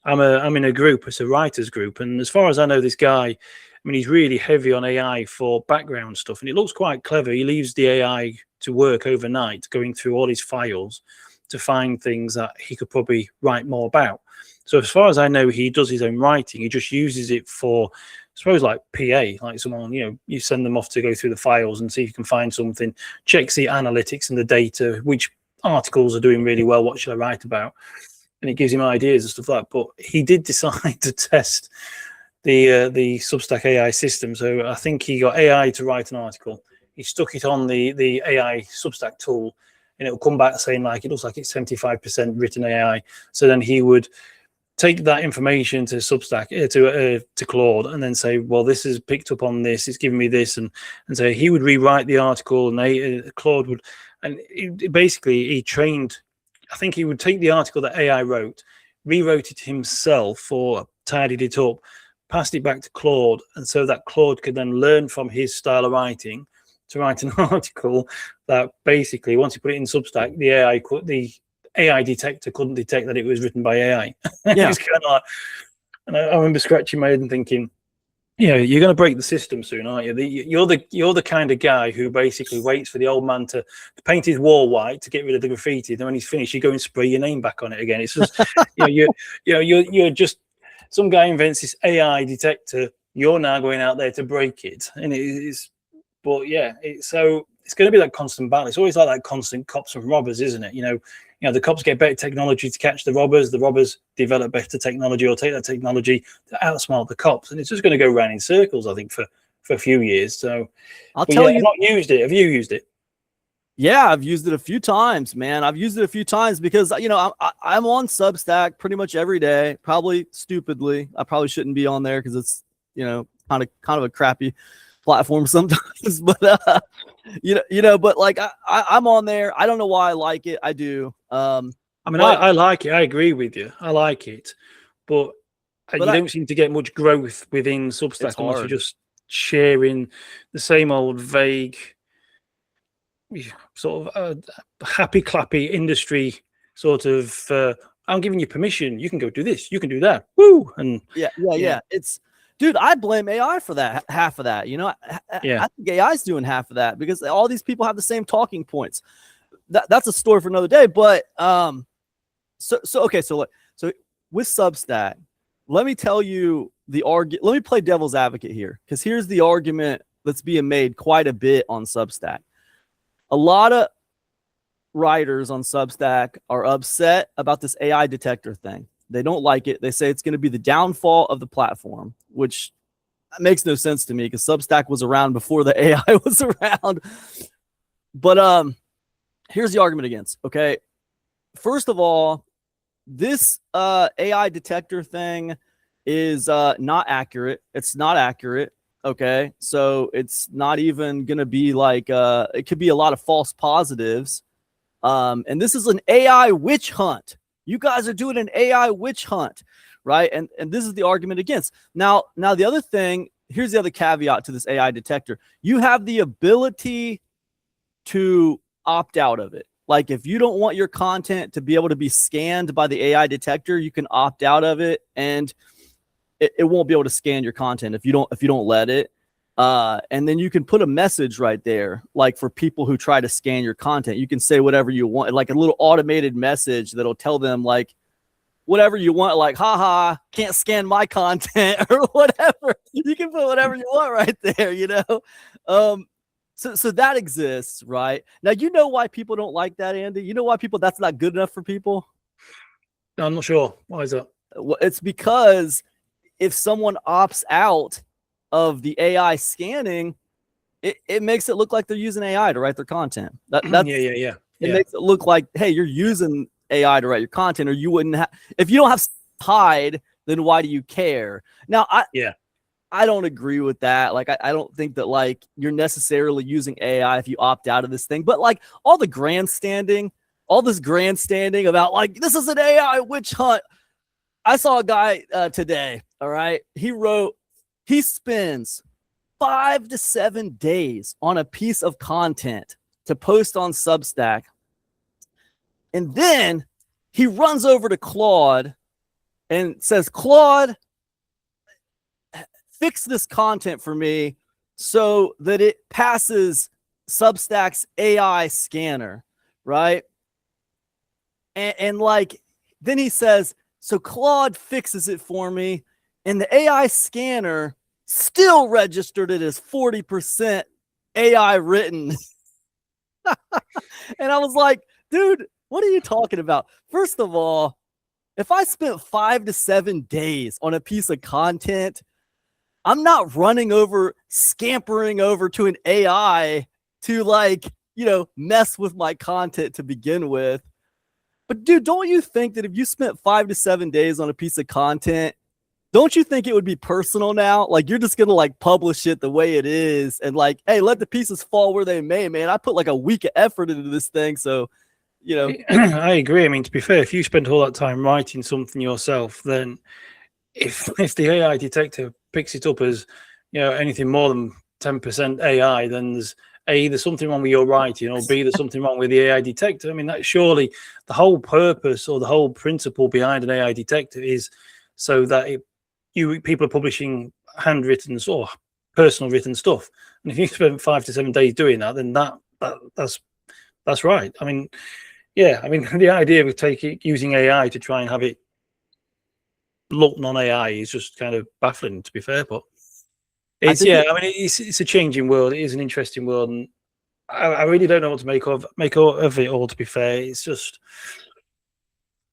I'm in a group, it's a writers group. And as far as I know, this guy, I mean, he's really heavy on AI for background stuff. And it looks quite clever. He leaves the AI to work overnight, going through all his files to find things that he could probably write more about. So as far as I know, he does his own writing. He just uses it for, I suppose, like PA, like someone, you know, you send them off to go through the files and see if you can find something, checks the analytics and the data, which articles are doing really well, what should I write about? And it gives him ideas and stuff like that. But he did decide to test the Substack AI system. So I think he got AI to write an article. He stuck it on the AI Substack tool, and it'll come back saying, like, it looks like it's 75% written AI. So then he would take that information to Substack, to Claude, and then say, well, this is picked up on this, it's giving me this, and so he would rewrite the article, and Claude would, and he trained, I think he would take the article that AI wrote, rewrote it himself or tidied it up, passed it back to Claude, and so that Claude could then learn from his style of writing to write an article that basically, once you put it in Substack, the AI detector couldn't detect that it was written by AI. Yeah. It was kind of like, and I remember scratching my head and thinking, you're going to break the system soon, aren't you? You're the kind of guy who basically waits for the old man to paint his wall white to get rid of the graffiti. Then when he's finished, you go and spray your name back on it again. It's just, you're just some guy invents this AI detector. You're now going out there to break it, and it is. But yeah, it's going to be that constant battle. It's always like that constant cops and robbers, isn't it? The cops get better technology to catch the robbers develop better technology or take that technology to outsmart the cops, and it's just going to go round in circles, I think, for a few years. So I'll tell you, I've not used it. Have you used it? Yeah, I've used it a few times, man. I've used it a few times because I'm on Substack pretty much every day. Probably stupidly, I probably shouldn't be on there because it's kind of a crappy platform sometimes. But but like I'm on there. I don't know why I like it. I do. I like it. I agree with you. I like it, but you don't seem to get much growth within Substack unless you're just sharing the same old vague, sort of happy clappy industry sort of. I'm giving you permission. You can go do this. You can do that. Woo! And yeah. It's. Dude, I blame AI for that. Half of that, I think AI's doing half of that because all these people have the same talking points. That's a story for another day. But so with Substack, let me tell you let me play devil's advocate here, because here's the argument that's being made quite a bit on Substack. A lot of writers on Substack are upset about this AI detector thing. They don't like it. They say it's going to be the downfall of the platform, which makes no sense to me because Substack was around before the AI was around. But here's the argument against. Okay, first of all, this AI detector thing is not accurate. It's not accurate. Okay, so it's not even going to be like it could be a lot of false positives. And this is an AI witch hunt. You guys are doing an AI witch hunt, right? And this is the argument against. Now the other thing, here's the other caveat to this AI detector. You have the ability to opt out of it. Like if you don't want your content to be able to be scanned by the AI detector, you can opt out of it, and it won't be able to scan your content if you don't let it. And then you can put a message right there, like for people who try to scan your content. You can say whatever you want, like a little automated message that'll tell them like whatever you want, like haha, can't scan my content or whatever. You can put whatever you want right there, So that exists, right? Now you know why people don't like that, Andy. You know why that's not good enough for people? No, I'm not sure. Why is that? Well, it's because if someone opts out of the AI scanning, it makes it look like they're using AI to write their content. That's It makes it look like, hey, you're using AI to write your content, or you wouldn't have. If you don't have to hide, then why do you care? Now, I don't agree with that. Like, I don't think that like you're necessarily using AI if you opt out of this thing. But like all this grandstanding about like this is an AI witch hunt. I saw a guy today. All right, he spends 5 to 7 days on a piece of content to post on Substack. And then he runs over to Claude and says, Claude, fix this content for me so that it passes Substack's AI scanner, right? And like, then he says, so Claude fixes it for me, and the AI scanner still registered it as 40% AI written. And I was like, dude, what are you talking about? First of all, if I spent 5 to 7 days on a piece of content, I'm not scampering over to an AI to like, mess with my content to begin with. But dude, don't you think that if you spent 5 to 7 days on a piece of content, don't you think it would be personal now? Like you're just going to like publish it the way it is and like, hey, let the pieces fall where they may, man. I put like a week of effort into this thing. So, I agree. I mean, to be fair, if you spent all that time writing something yourself, then if the AI detector picks it up as, anything more than 10% AI, then there's A, there's something wrong with your writing, or B, there's something wrong with the AI detector. I mean, that's surely the whole purpose or the whole principle behind an AI detector is so that people are publishing handwritten or personal written stuff. And if you spend 5 to 7 days doing that, then that's right. I mean, yeah, I mean, the idea of using AI to try and have it look non-AI is just kind of baffling, to be fair. But it's it's a changing world. It is an interesting world, and I really don't know what to make of it all. To be fair, it's just,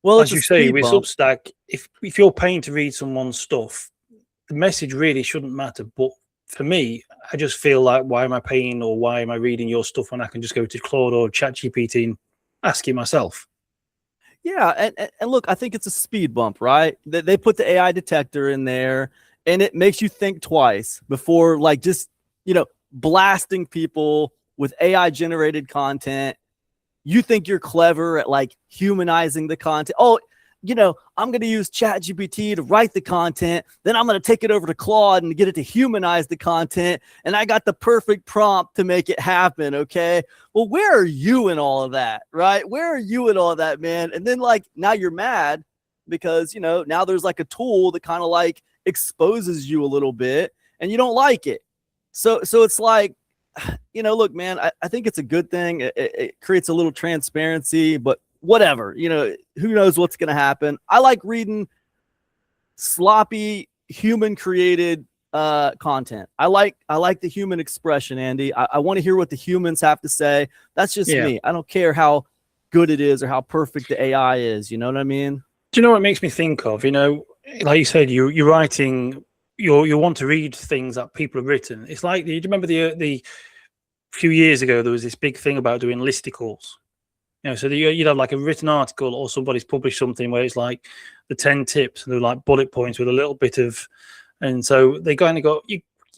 well, as you say with Substack, if you're paying to read someone's stuff, the message really shouldn't matter. But for me, I just feel like, why am I paying, or why am I reading your stuff when I can just go to Claude or ChatGPT and ask it myself? Yeah, and look, I think it's a speed bump, right? They put the AI detector in there, and it makes you think twice before, like, just, blasting people with AI generated content. You think you're clever at, like, humanizing the content. Oh, I'm going to use ChatGPT to write the content. Then I'm going to take it over to Claude and get it to humanize the content. And I got the perfect prompt to make it happen. Okay. Well, where are you in all of that? Right? Where are you in all of that, man? And then, like, now you're mad because, now there's like a tool that kind of like exposes you a little bit and you don't like it. So it's like, look, man, I think it's a good thing. It creates a little transparency, but whatever, who knows what's going to happen. I like reading sloppy human created content. I like the human expression, Andy. I want to hear what the humans have to say. That's just me. I don't care how good it is or how perfect the AI is. You know what I mean? Do you know what it makes me think of? Like you said, you're writing, you want to read things that people have written. It's like, do you remember the few years ago, there was this big thing about doing listicles? So you'd have like a written article, or somebody's published something where it's like the 10 tips, and they're like bullet points with a little bit of, and so they kind of got,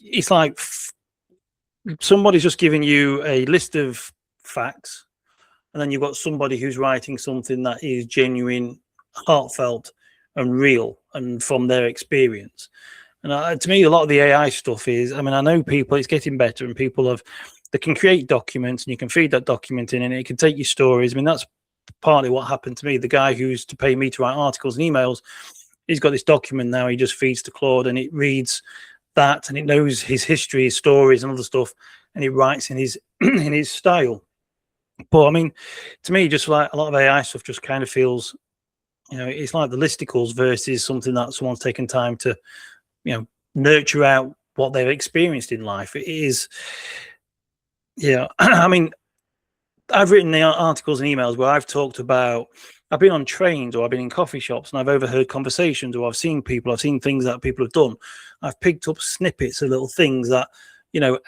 it's like somebody's just giving you a list of facts, and then you've got somebody who's writing something that is genuine, heartfelt, and real, and from their experience. And to me, a lot of the AI stuff is, I mean, I know people, it's getting better, and people they can create documents, and you can feed that document in, and it can take your stories. I mean, that's partly what happened to me. The guy who used to pay me to write articles and emails, he's got this document now. He just feeds to Claude, and it reads that, and it knows his history, his stories, and other stuff, and it writes in his in his style. But I mean, to me, just like a lot of AI stuff, just kind of feels, it's like the listicles versus something that someone's taken time to, nurture out what they've experienced in life. It is. Yeah, I mean, I've written the articles and emails where I've talked about, I've been on trains, or I've been in coffee shops, and I've overheard conversations, or I've seen things that people have done. I've picked up snippets of little things that,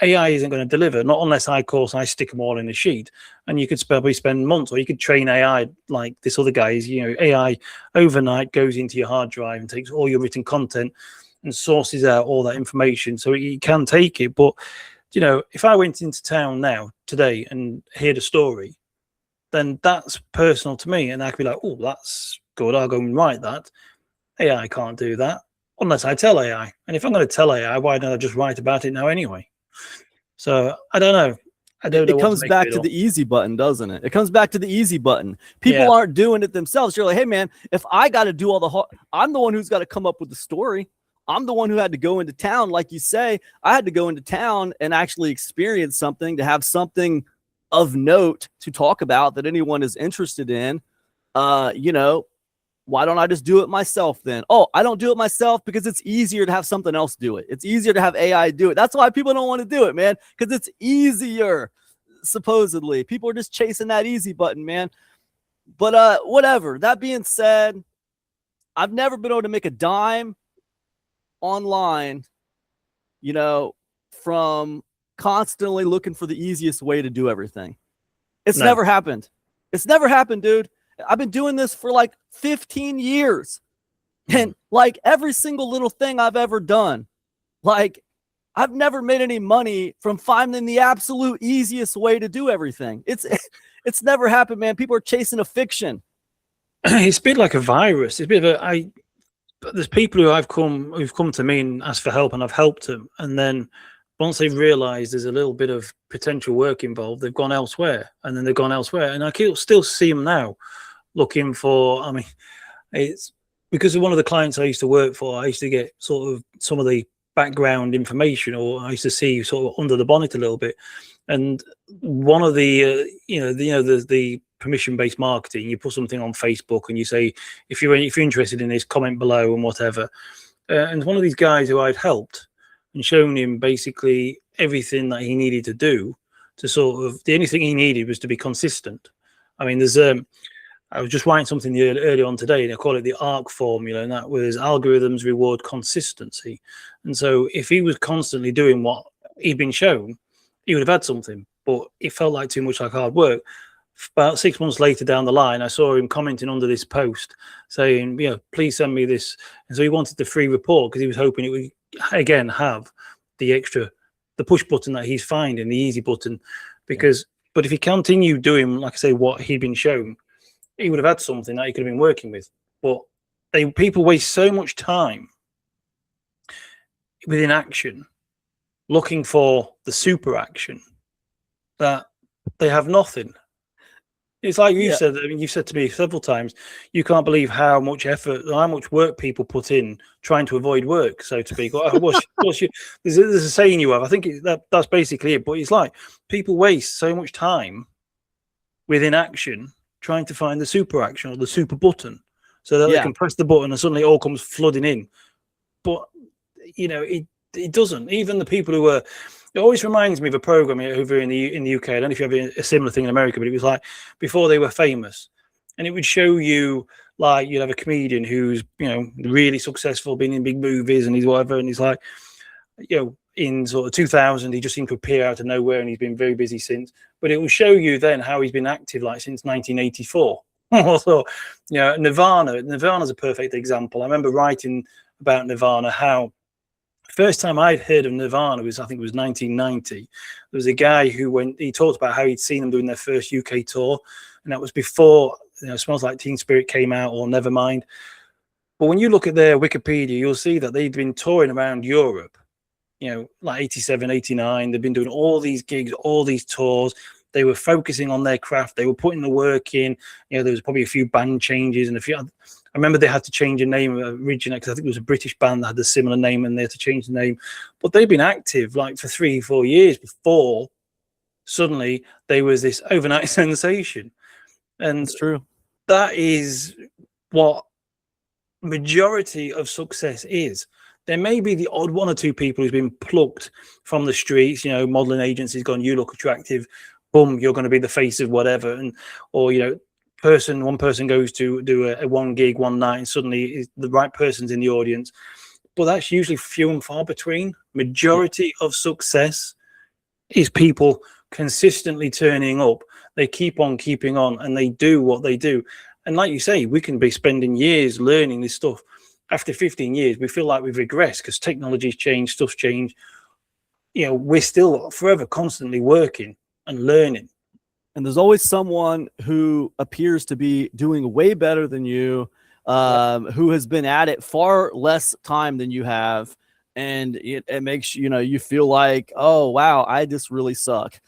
AI isn't going to deliver, not unless I stick them all in a sheet. And you could probably spend months, or you could train AI like this other guy's, AI overnight goes into your hard drive and takes all your written content and sources out all that information. So you can take it, but if I went into town now today and heard a story, then that's personal to me, and I could be like, oh, that's good, I'll go and write that. AI can't do that unless I tell AI. And if I'm going to tell AI, why don't I just write about it now anyway? So I don't know. It comes back to the easy button, doesn't it? It comes back to the easy button. People aren't doing it themselves. You're like, hey, man, if I got to do all the hard, I'm the one who's got to come up with the story. I'm the one who had to go into town. Like you say, I had to go into town and actually experience something, to have something of note to talk about that anyone is interested in. Why don't I just do it myself then? Oh, I don't do it myself because it's easier to have something else do it. It's easier to have AI do it. That's why people don't want to do it, man, because it's easier. Supposedly, people are just chasing that easy button, man. But whatever. That being said, I've never been able to make a dime online, from constantly looking for the easiest way to do everything. It's never happened. It's never happened, dude. I've been doing this for like 15 years. And like every single little thing I've ever done, like I've never made any money from finding the absolute easiest way to do everything. It's never happened, man. People are chasing a fiction. It's a bit like a virus. It's a bit of a, there's people who've come to me and asked for help, and I've helped them, and then once they've realised there's a little bit of potential work involved, they've gone elsewhere, and then they've gone elsewhere. And I can still see them now looking for. I mean, it's because of one of the clients I used to work for. I used to get sort of some of the background information, or I used to see sort of under the bonnet a little bit. And one of the the permission-based marketing, you put something on Facebook and you say, if you're interested in this, comment below and whatever. And one of these guys who I'd helped and shown him basically everything that he needed to do to sort of, the only thing he needed was to be consistent. I mean, there's I was just writing something early on today, and I call it the ARC formula, and that was algorithms reward consistency. And so if he was constantly doing what he'd been shown, he would have had something, but it felt like too much like hard work. About 6 months later down the line, I saw him commenting under this post saying, please send me this. And so he wanted the free report because he was hoping it would, again, have the push button that he's finding, the easy button. But if he continued doing, like I say, what he'd been shown, he would have had something that he could have been working with. But people waste so much time within action looking for the super action that they have nothing. It's like you said. I mean, you've said to me several times, you can't believe how much effort, how much work people put in trying to avoid work, so to speak. There's a saying you have. I think that's basically it. But it's like people waste so much time within action trying to find the super action or the super button, so that they can press the button and suddenly it all comes flooding in. But it doesn't. Even the people who are. It always reminds me of a program over in the UK. I don't know if you have a similar thing in America, but it was like before they were famous, and it would show you like you'd have a comedian who's really successful, been in big movies, and he's whatever, and he's like in sort of 2000 he just seemed to appear out of nowhere, and he's been very busy since. But it will show you then how he's been active like since 1984. So Nirvana's a perfect example. I remember writing about Nirvana, how first time I'd heard of Nirvana was, I think it was 1990. There was a guy he talked about how he'd seen them doing their first UK tour, and that was before Smells Like Teen Spirit came out, or Nevermind. But when you look at their Wikipedia, you'll see that they'd been touring around Europe, like 87, 89. They've been doing all these gigs, all these tours. They were focusing on their craft. They were putting the work in. There was probably a few band changes and a few. I remember they had to change a name originally because I think it was a British band that had a similar name, and they had to change the name. But they've been active like for 3-4 years before suddenly there was this overnight sensation. And it's true. That is what majority of success is. There may be the odd one or two people who's been plucked from the streets, modeling agencies gone, you look attractive, boom, you're going to be the face of whatever. Or one person goes to do a one gig one night, and suddenly the right person's in the audience. But that's usually few and far between. Majority of success is people consistently turning up. They keep on keeping on, and they do what they do. And like you say, we can be spending years learning this stuff. After 15 years, we feel like we've regressed because technology's changed, stuff's changed. We're still forever constantly working and learning. And there's always someone who appears to be doing way better than you, who has been at it far less time than you have. And it makes, you feel like, oh, wow, I just really suck.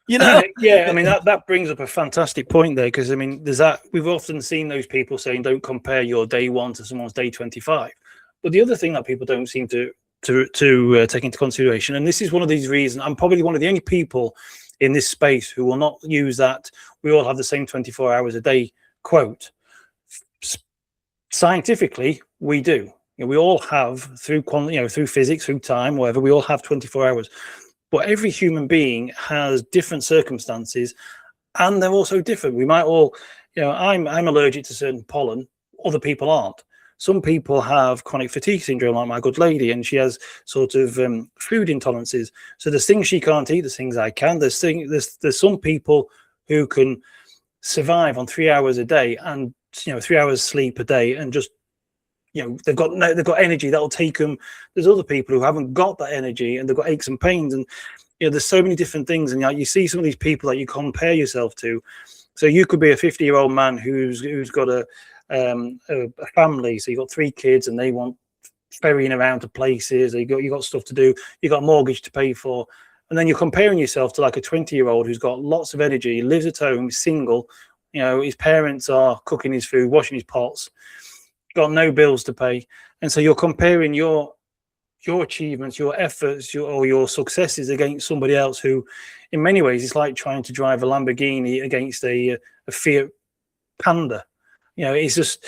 Yeah, I mean, that brings up a fantastic point there, because I mean, there's that. We've often seen those people saying, don't compare your day 1 to someone's day 25. But the other thing that people don't seem to take into consideration, and this is one of these reasons, I'm probably one of the only people in this space who will not use that we all have the same 24 hours a day quote. Scientifically, we do. We all have, through physics, through time, whatever, we all have 24 hours. But every human being has different circumstances, and they're also different. We might all, I'm allergic to certain pollen, other people aren't. Some people have chronic fatigue syndrome, like my good lady, and she has sort of food intolerances. So there's things she can't eat, there's things I can. There's some people who can survive on 3 hours a day and 3 hours sleep a day, and just they've got energy that'll take them. There's other people who haven't got that energy, and they've got aches and pains, and there's so many different things. And you see some of these people that you compare yourself to. So you could be a 50-year-old man who's got a family. So you've got 3 kids, and they want ferrying around to places, you got stuff to do, you got a mortgage to pay for, and then you're comparing yourself to like a 20-year-old who's got lots of energy, lives at home, single, his parents are cooking his food, washing his pots, got no bills to pay, and so you're comparing your achievements, your efforts, or your successes against somebody else who, in many ways, it's like trying to drive a Lamborghini against a Fiat Panda. It's just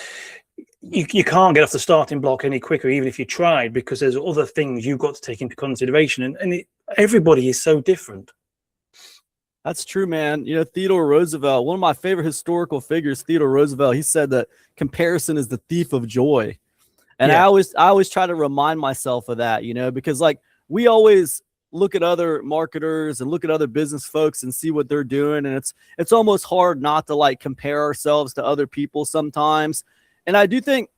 you can't get off the starting block any quicker, even if you tried, because there's other things you've got to take into consideration, and everybody is so different. That's true, man. Theodore Roosevelt, one of my favorite historical figures, Theodore Roosevelt, he said that comparison is the thief of joy. And I always try to remind myself of that, because like we always look at other marketers and look at other business folks and see what they're doing. And it's almost hard not to like compare ourselves to other people sometimes. And I do think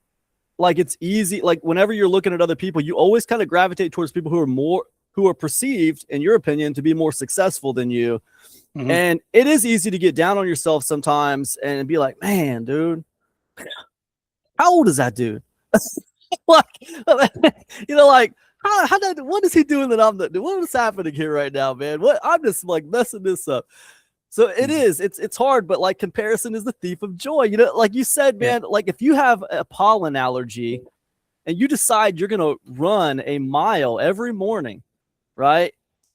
like it's easy, like whenever you're looking at other people, you always kind of gravitate towards people who are perceived, in your opinion, to be more successful than you. Mm-hmm. And it is easy to get down on yourself sometimes and be like, man, dude, how old is that dude? Like, what is he doing that I'm not doing? What is happening here right now, man? I'm just like messing this up. So it's hard, but like comparison is the thief of joy. Like you said, man, like if you have a pollen allergy and you decide you're going to run a mile every morning, right?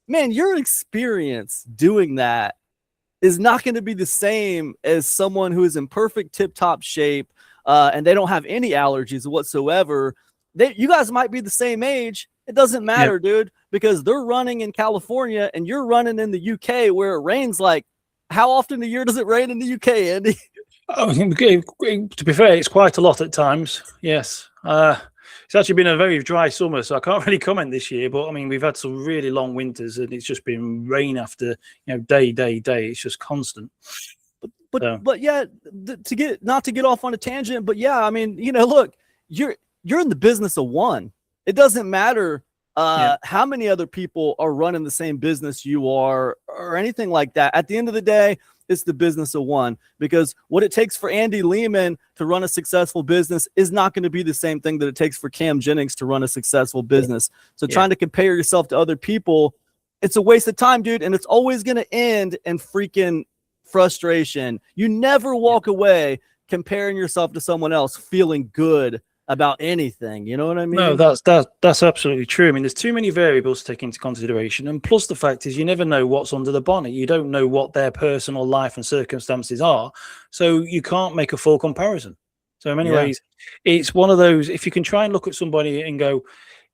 Man, your experience doing that is not going to be the same as someone who is in perfect tip-top shape, and they don't have any allergies whatsoever. You guys might be the same age. It doesn't matter, dude, because they're running in California and you're running in the UK where it rains. Like, how often a year does it rain in the UK, Andy? Oh, to be fair, it's quite a lot at times. Yes. It's actually been a very dry summer, so I can't really comment this year. But I mean, we've had some really long winters, and it's just been rain after day. It's just constant. But yeah, not to get off on a tangent, but yeah, I mean, look, you're in the business of one. It doesn't matter how many other people are running the same business you are or anything like that. At the end of the day, it's the business of one, because what it takes for Andy Lehman to run a successful business is not going to be the same thing that it takes for Cam Jennings to run a successful business. So trying to compare yourself to other people, it's a waste of time, dude. And it's always going to end in freaking frustration. You never walk away comparing yourself to someone else feeling good about anything. You know what I mean? No, that's absolutely true. I mean, there's too many variables to take into consideration, and plus the fact is you never know what's under the bonnet. You don't know what their personal life and circumstances are, so you can't make a full comparison. So in many ways, it's one of those, if you can try and look at somebody and go,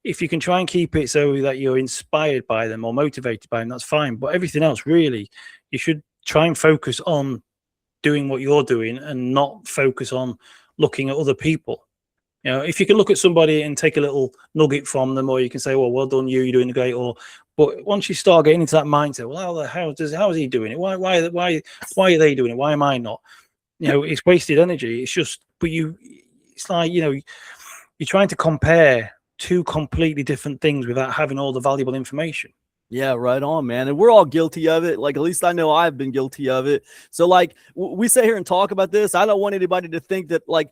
if you can try and keep it so that you're inspired by them or motivated by them, that's fine. But everything else, really, you should try and focus on doing what you're doing and not focus on looking at other people. If you can look at somebody and take a little nugget from them, or you can say, well done, you're doing great. But once you start getting into that mindset, well, how is he doing it? Why are they doing it? Why am I not? It's wasted energy. It's just, but it's like, you're trying to compare two completely different things without having all the valuable information. Yeah, right on, man. And we're all guilty of it. Like, at least I know I've been guilty of it. So like we sit here and talk about this. I don't want anybody to think that like,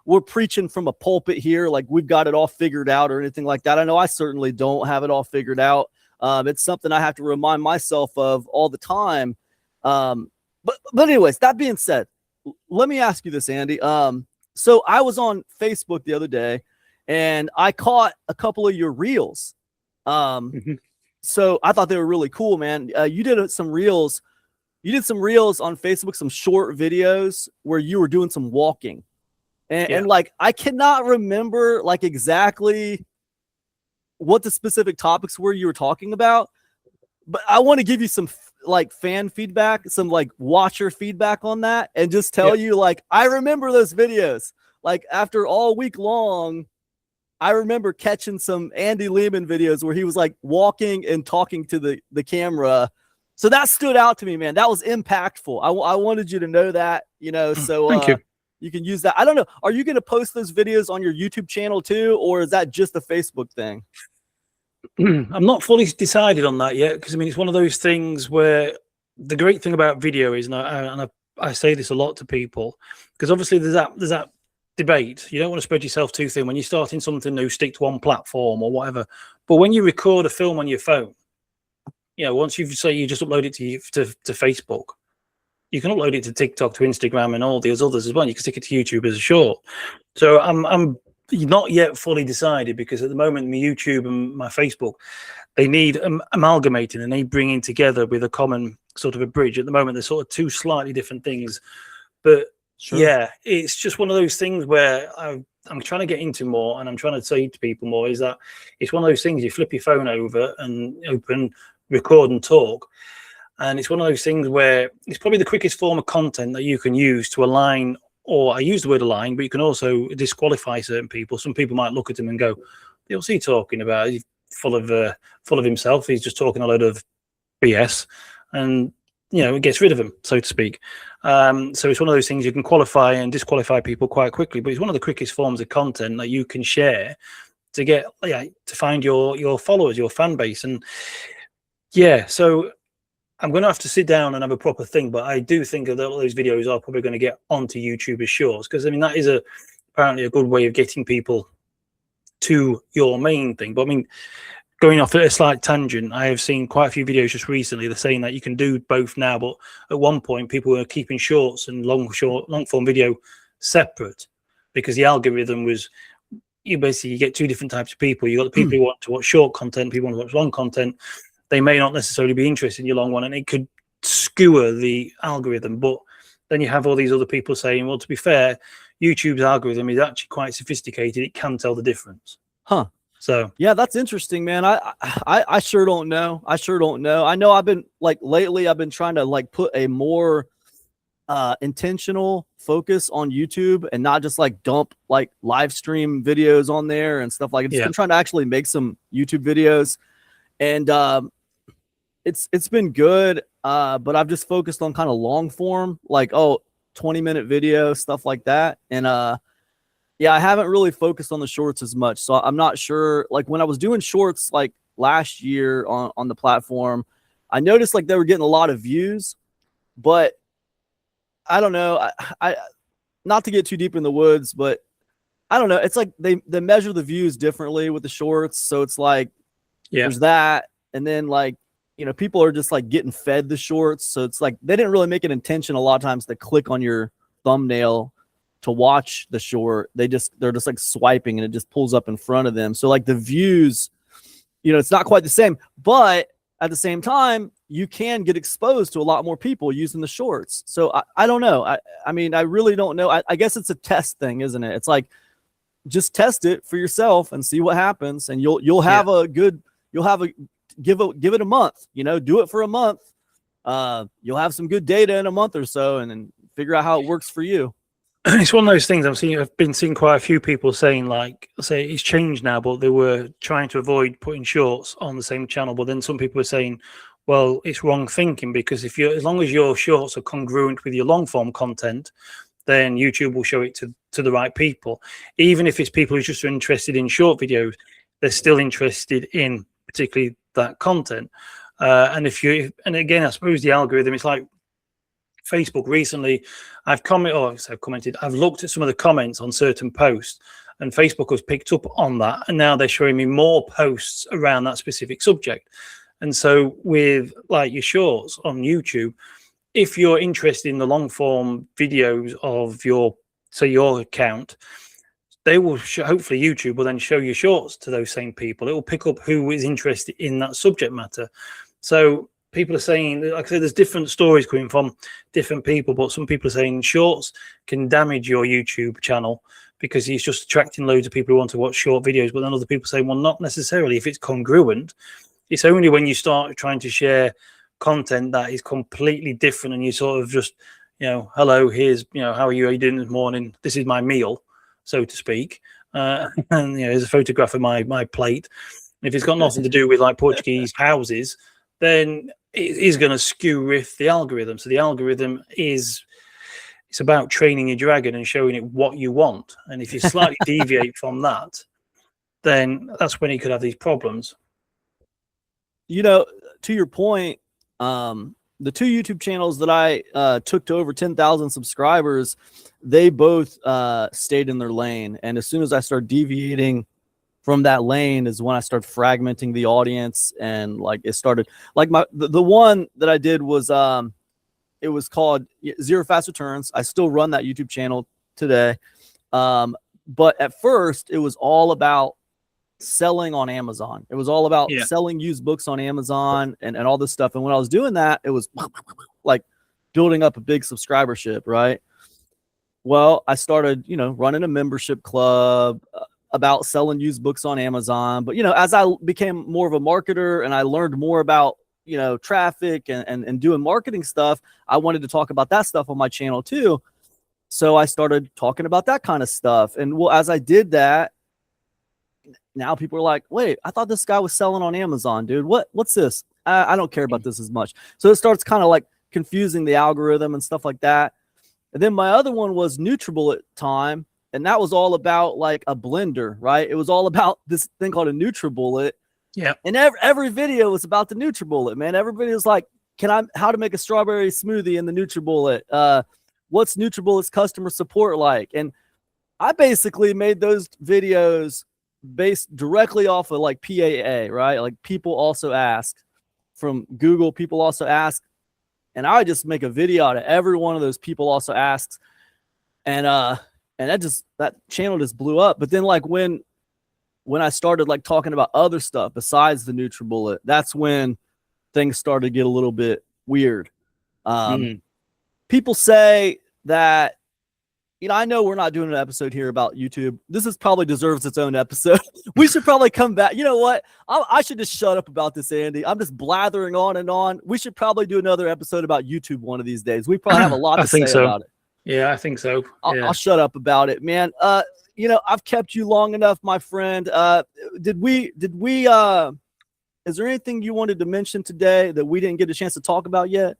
we're preaching from a pulpit here. Like we've got it all figured out or anything like that. I know I certainly don't have it all figured out. It's something I have to remind myself of all the time. But anyways, that being said, let me ask you this, Andy. So I was on Facebook the other day and I caught a couple of your reels. So I thought they were really cool, man. You did some reels. You did some reels on Facebook, some short videos where you were doing some walking. And like, I cannot remember like exactly what the specific topics were you were talking about, but I want to give you some like fan feedback, some like watcher feedback on that, and just tell you, like, I remember those videos. Like after all week long, I remember catching some Andy Lehman videos where he was like walking and talking to the camera. So that stood out to me, man. That was impactful. I wanted you to know that, so thank you. You can use that. I don't know. Are you going to post those videos on your YouTube channel too, or is that just a Facebook thing? I'm not fully decided on that yet, because I mean, it's one of those things where the great thing about video is, and I say this a lot to people, because obviously there's that debate. You don't want to spread yourself too thin. When you're starting something new, stick to one platform or whatever. But when you record a film on your phone, once you say you just upload it to Facebook, you can upload it to TikTok, to Instagram, and all these others as well. You can stick it to YouTube as a short. So I'm not yet fully decided, because at the moment my YouTube and my Facebook, they need amalgamating, and they bringing together with a common sort of a bridge. At the moment, they're sort of two slightly different things. But sure. Yeah, it's just one of those things where I'm trying to get into more, and I'm trying to say to people more, is that it's one of those things, you flip your phone over and open, record and talk. And it's one of those things where it's probably the quickest form of content that you can use to align, or I use the word align, but you can also disqualify certain people. Some people might look at him and go, what's he talking about? He's full of himself. He's just talking a load of BS. And, it gets rid of him, so to speak. So it's one of those things you can qualify and disqualify people quite quickly, but it's one of the quickest forms of content that you can share to get, to find your followers, your fan base. And so I'm going to have to sit down and have a proper thing, but I do think that all those videos are probably going to get onto YouTube as shorts, because that is apparently a good way of getting people to your main thing. But going off at a slight tangent, I have seen quite a few videos just recently. They're saying that you can do both now, but at one point people were keeping shorts and long form video separate, because the algorithm was, you get two different types of people. You got the people who want to watch short content, people want to watch long content. They may not necessarily be interested in your long one, and it could skewer the algorithm. But then you have all these other people saying, well, to be fair, YouTube's algorithm is actually quite sophisticated. It can tell the difference. Huh. So yeah, that's interesting, man. I sure don't know. I know I've been lately I've been trying to put a more intentional focus on YouTube, and not just dump live stream videos on there and stuff like that. I'm trying to actually make some YouTube videos, and it's been good, but I've just focused on kind of long form, 20-minute video, stuff like that. And I haven't really focused on the shorts as much. So I'm not sure, when I was doing shorts last year on the platform, I noticed they were getting a lot of views, but I don't know. I not to get too deep in the woods, but I don't know. It's they measure the views differently with the shorts. So it's there's that. And then people are just getting fed the shorts. So it's they didn't really make an intention a lot of times to click on your thumbnail to watch the short. They're just swiping, and it just pulls up in front of them. So the views, it's not quite the same, but at the same time, you can get exposed to a lot more people using the shorts. So I don't know. I really don't know. I guess it's a test thing, isn't it? It's just test it for yourself and see what happens. And you'll have give it a month, do it for a month. You'll have some good data in a month or so, and then figure out how it works for you. It's one of those things I've been seeing quite a few people saying, say it's changed now, but they were trying to avoid putting shorts on the same channel. But then some people were saying, well, it's wrong thinking, because as long as your shorts are congruent with your long form content, then YouTube will show it to the right people. Even if it's people who just are interested in short videos, they're still interested in particularly that content. And again, I suppose the algorithm, it's like Facebook recently, I've looked at some of the comments on certain posts, and Facebook has picked up on that, and now they're showing me more posts around that specific subject. And so with your shorts on YouTube, if you're interested in the long form videos of your account, they will hopefully YouTube will then show your shorts to those same people. It will pick up who is interested in that subject matter. So people are saying, like I said, there's different stories coming from different people, but some people are saying shorts can damage your YouTube channel because it's just attracting loads of people who want to watch short videos. But then other people say, well, not necessarily. If it's congruent, it's only when you start trying to share content that is completely different, and you sort of just, hello, here's, how are you doing this morning? This is my meal, so to speak. And there's a photograph of my plate. If it's got nothing to do with Portuguese houses, then it is going to skew with the algorithm. So the algorithm it's about training your dragon and showing it what you want. And if you slightly deviate from that, then that's when you could have these problems. To your point, the two YouTube channels that I took to over 10,000 subscribers, they both stayed in their lane. And as soon as I started deviating from that lane is when I started fragmenting the audience, and like it started like the one that I did was it was called Zero Fast Returns. I still run that YouTube channel today. But at first it was all about selling on Amazon. It was all about selling used books on Amazon and all this stuff. And when I was doing that, it was like building up a big subscribership, right? Well, I started, running a membership club about selling used books on Amazon. But, as I became more of a marketer and I learned more about, traffic and doing marketing stuff, I wanted to talk about that stuff on my channel too. So I started talking about that kind of stuff. And well, as I did that, now people are like, wait, I thought this guy was selling on Amazon, dude. What's this? I don't care about this as much. So it starts kind of like confusing the algorithm and stuff like that. And then my other one was NutriBullet time. And that was all about like a blender, right? It was all about this thing called a NutriBullet. Yeah. And every video was about the NutriBullet, man. Everybody was like, how to make a strawberry smoothie in the NutriBullet? What's NutriBullet's customer support like? And I basically made those videos based directly off of like PAA, right? Like people also ask from Google, people also ask. And I would just make a video out of every one of those people also asks. And that channel just blew up. But then like when I started like talking about other stuff besides the NutriBullet, that's when things started to get a little bit weird. People say that, I know we're not doing an episode here about YouTube. This probably deserves its own episode. We should probably come back. You know what? I should just shut up about this, Andy. I'm just blathering on and on. We should probably do another episode about YouTube one of these days. We probably have a lot to say about it. Yeah, I think so. I'll shut up about it, man. I've kept you long enough, my friend. Did we, is there anything you wanted to mention today that we didn't get a chance to talk about yet?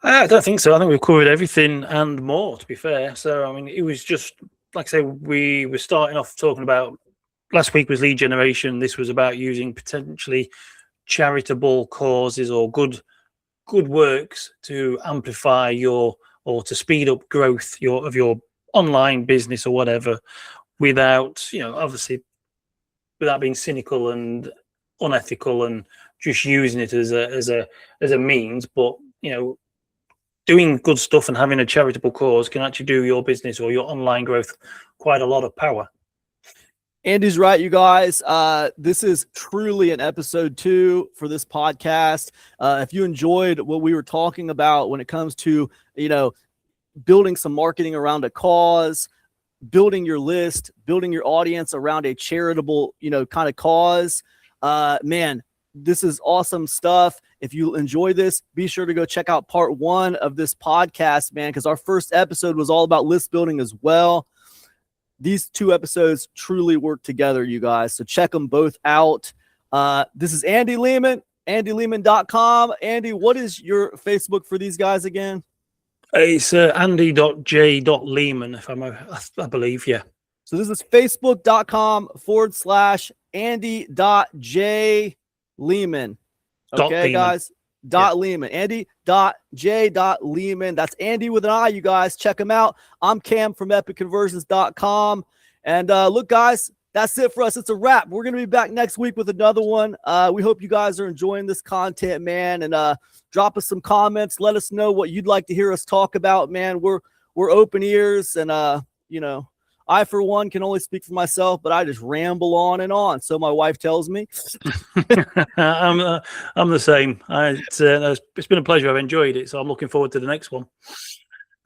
I don't think so. I think we've covered everything and more, to be fair. So, I mean, it was just, like I say, we were starting off talking about, last week was lead generation. This was about using potentially charitable causes or good works to amplify or to speed up growth of your online business or whatever, without, obviously, without being cynical and unethical and just using it as a means. But, doing good stuff and having a charitable cause can actually do your business or your online growth quite a lot of power. Andy's right, you guys. This is truly an episode 2 for this podcast. If you enjoyed what we were talking about when it comes to, building some marketing around a cause, building your list, building your audience around a charitable, kind of cause, man, this is awesome stuff. If you enjoy this, be sure to go check out part 1 of this podcast, man, because our first episode was all about list building as well. These 2 episodes truly work together, you guys. So check them both out. This is Andy Lehman, andylehman.com. Andy, what is your Facebook for these guys again? It's andy.j.lehman, I believe, yeah. So this is facebook.com/andy.j.lehman. Okay, guys. Lehman. Andy.j.lehman. That's Andy with an I, you guys. Check him out. I'm Cam from epicconversions.com. And look, guys, that's it for us. It's a wrap. We're going to be back next week with another one. We hope you guys are enjoying this content, man. And drop us some comments. Let us know what you'd like to hear us talk about, man. We're open ears. And, I, for one, can only speak for myself, but I just ramble on and on. So my wife tells me. I'm the same. It's been a pleasure. I've enjoyed it. So I'm looking forward to the next one.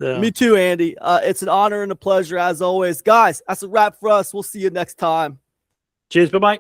Me too, Andy. It's an honor and a pleasure as always. Guys, that's a wrap for us. We'll see you next time. Cheers. Bye-bye.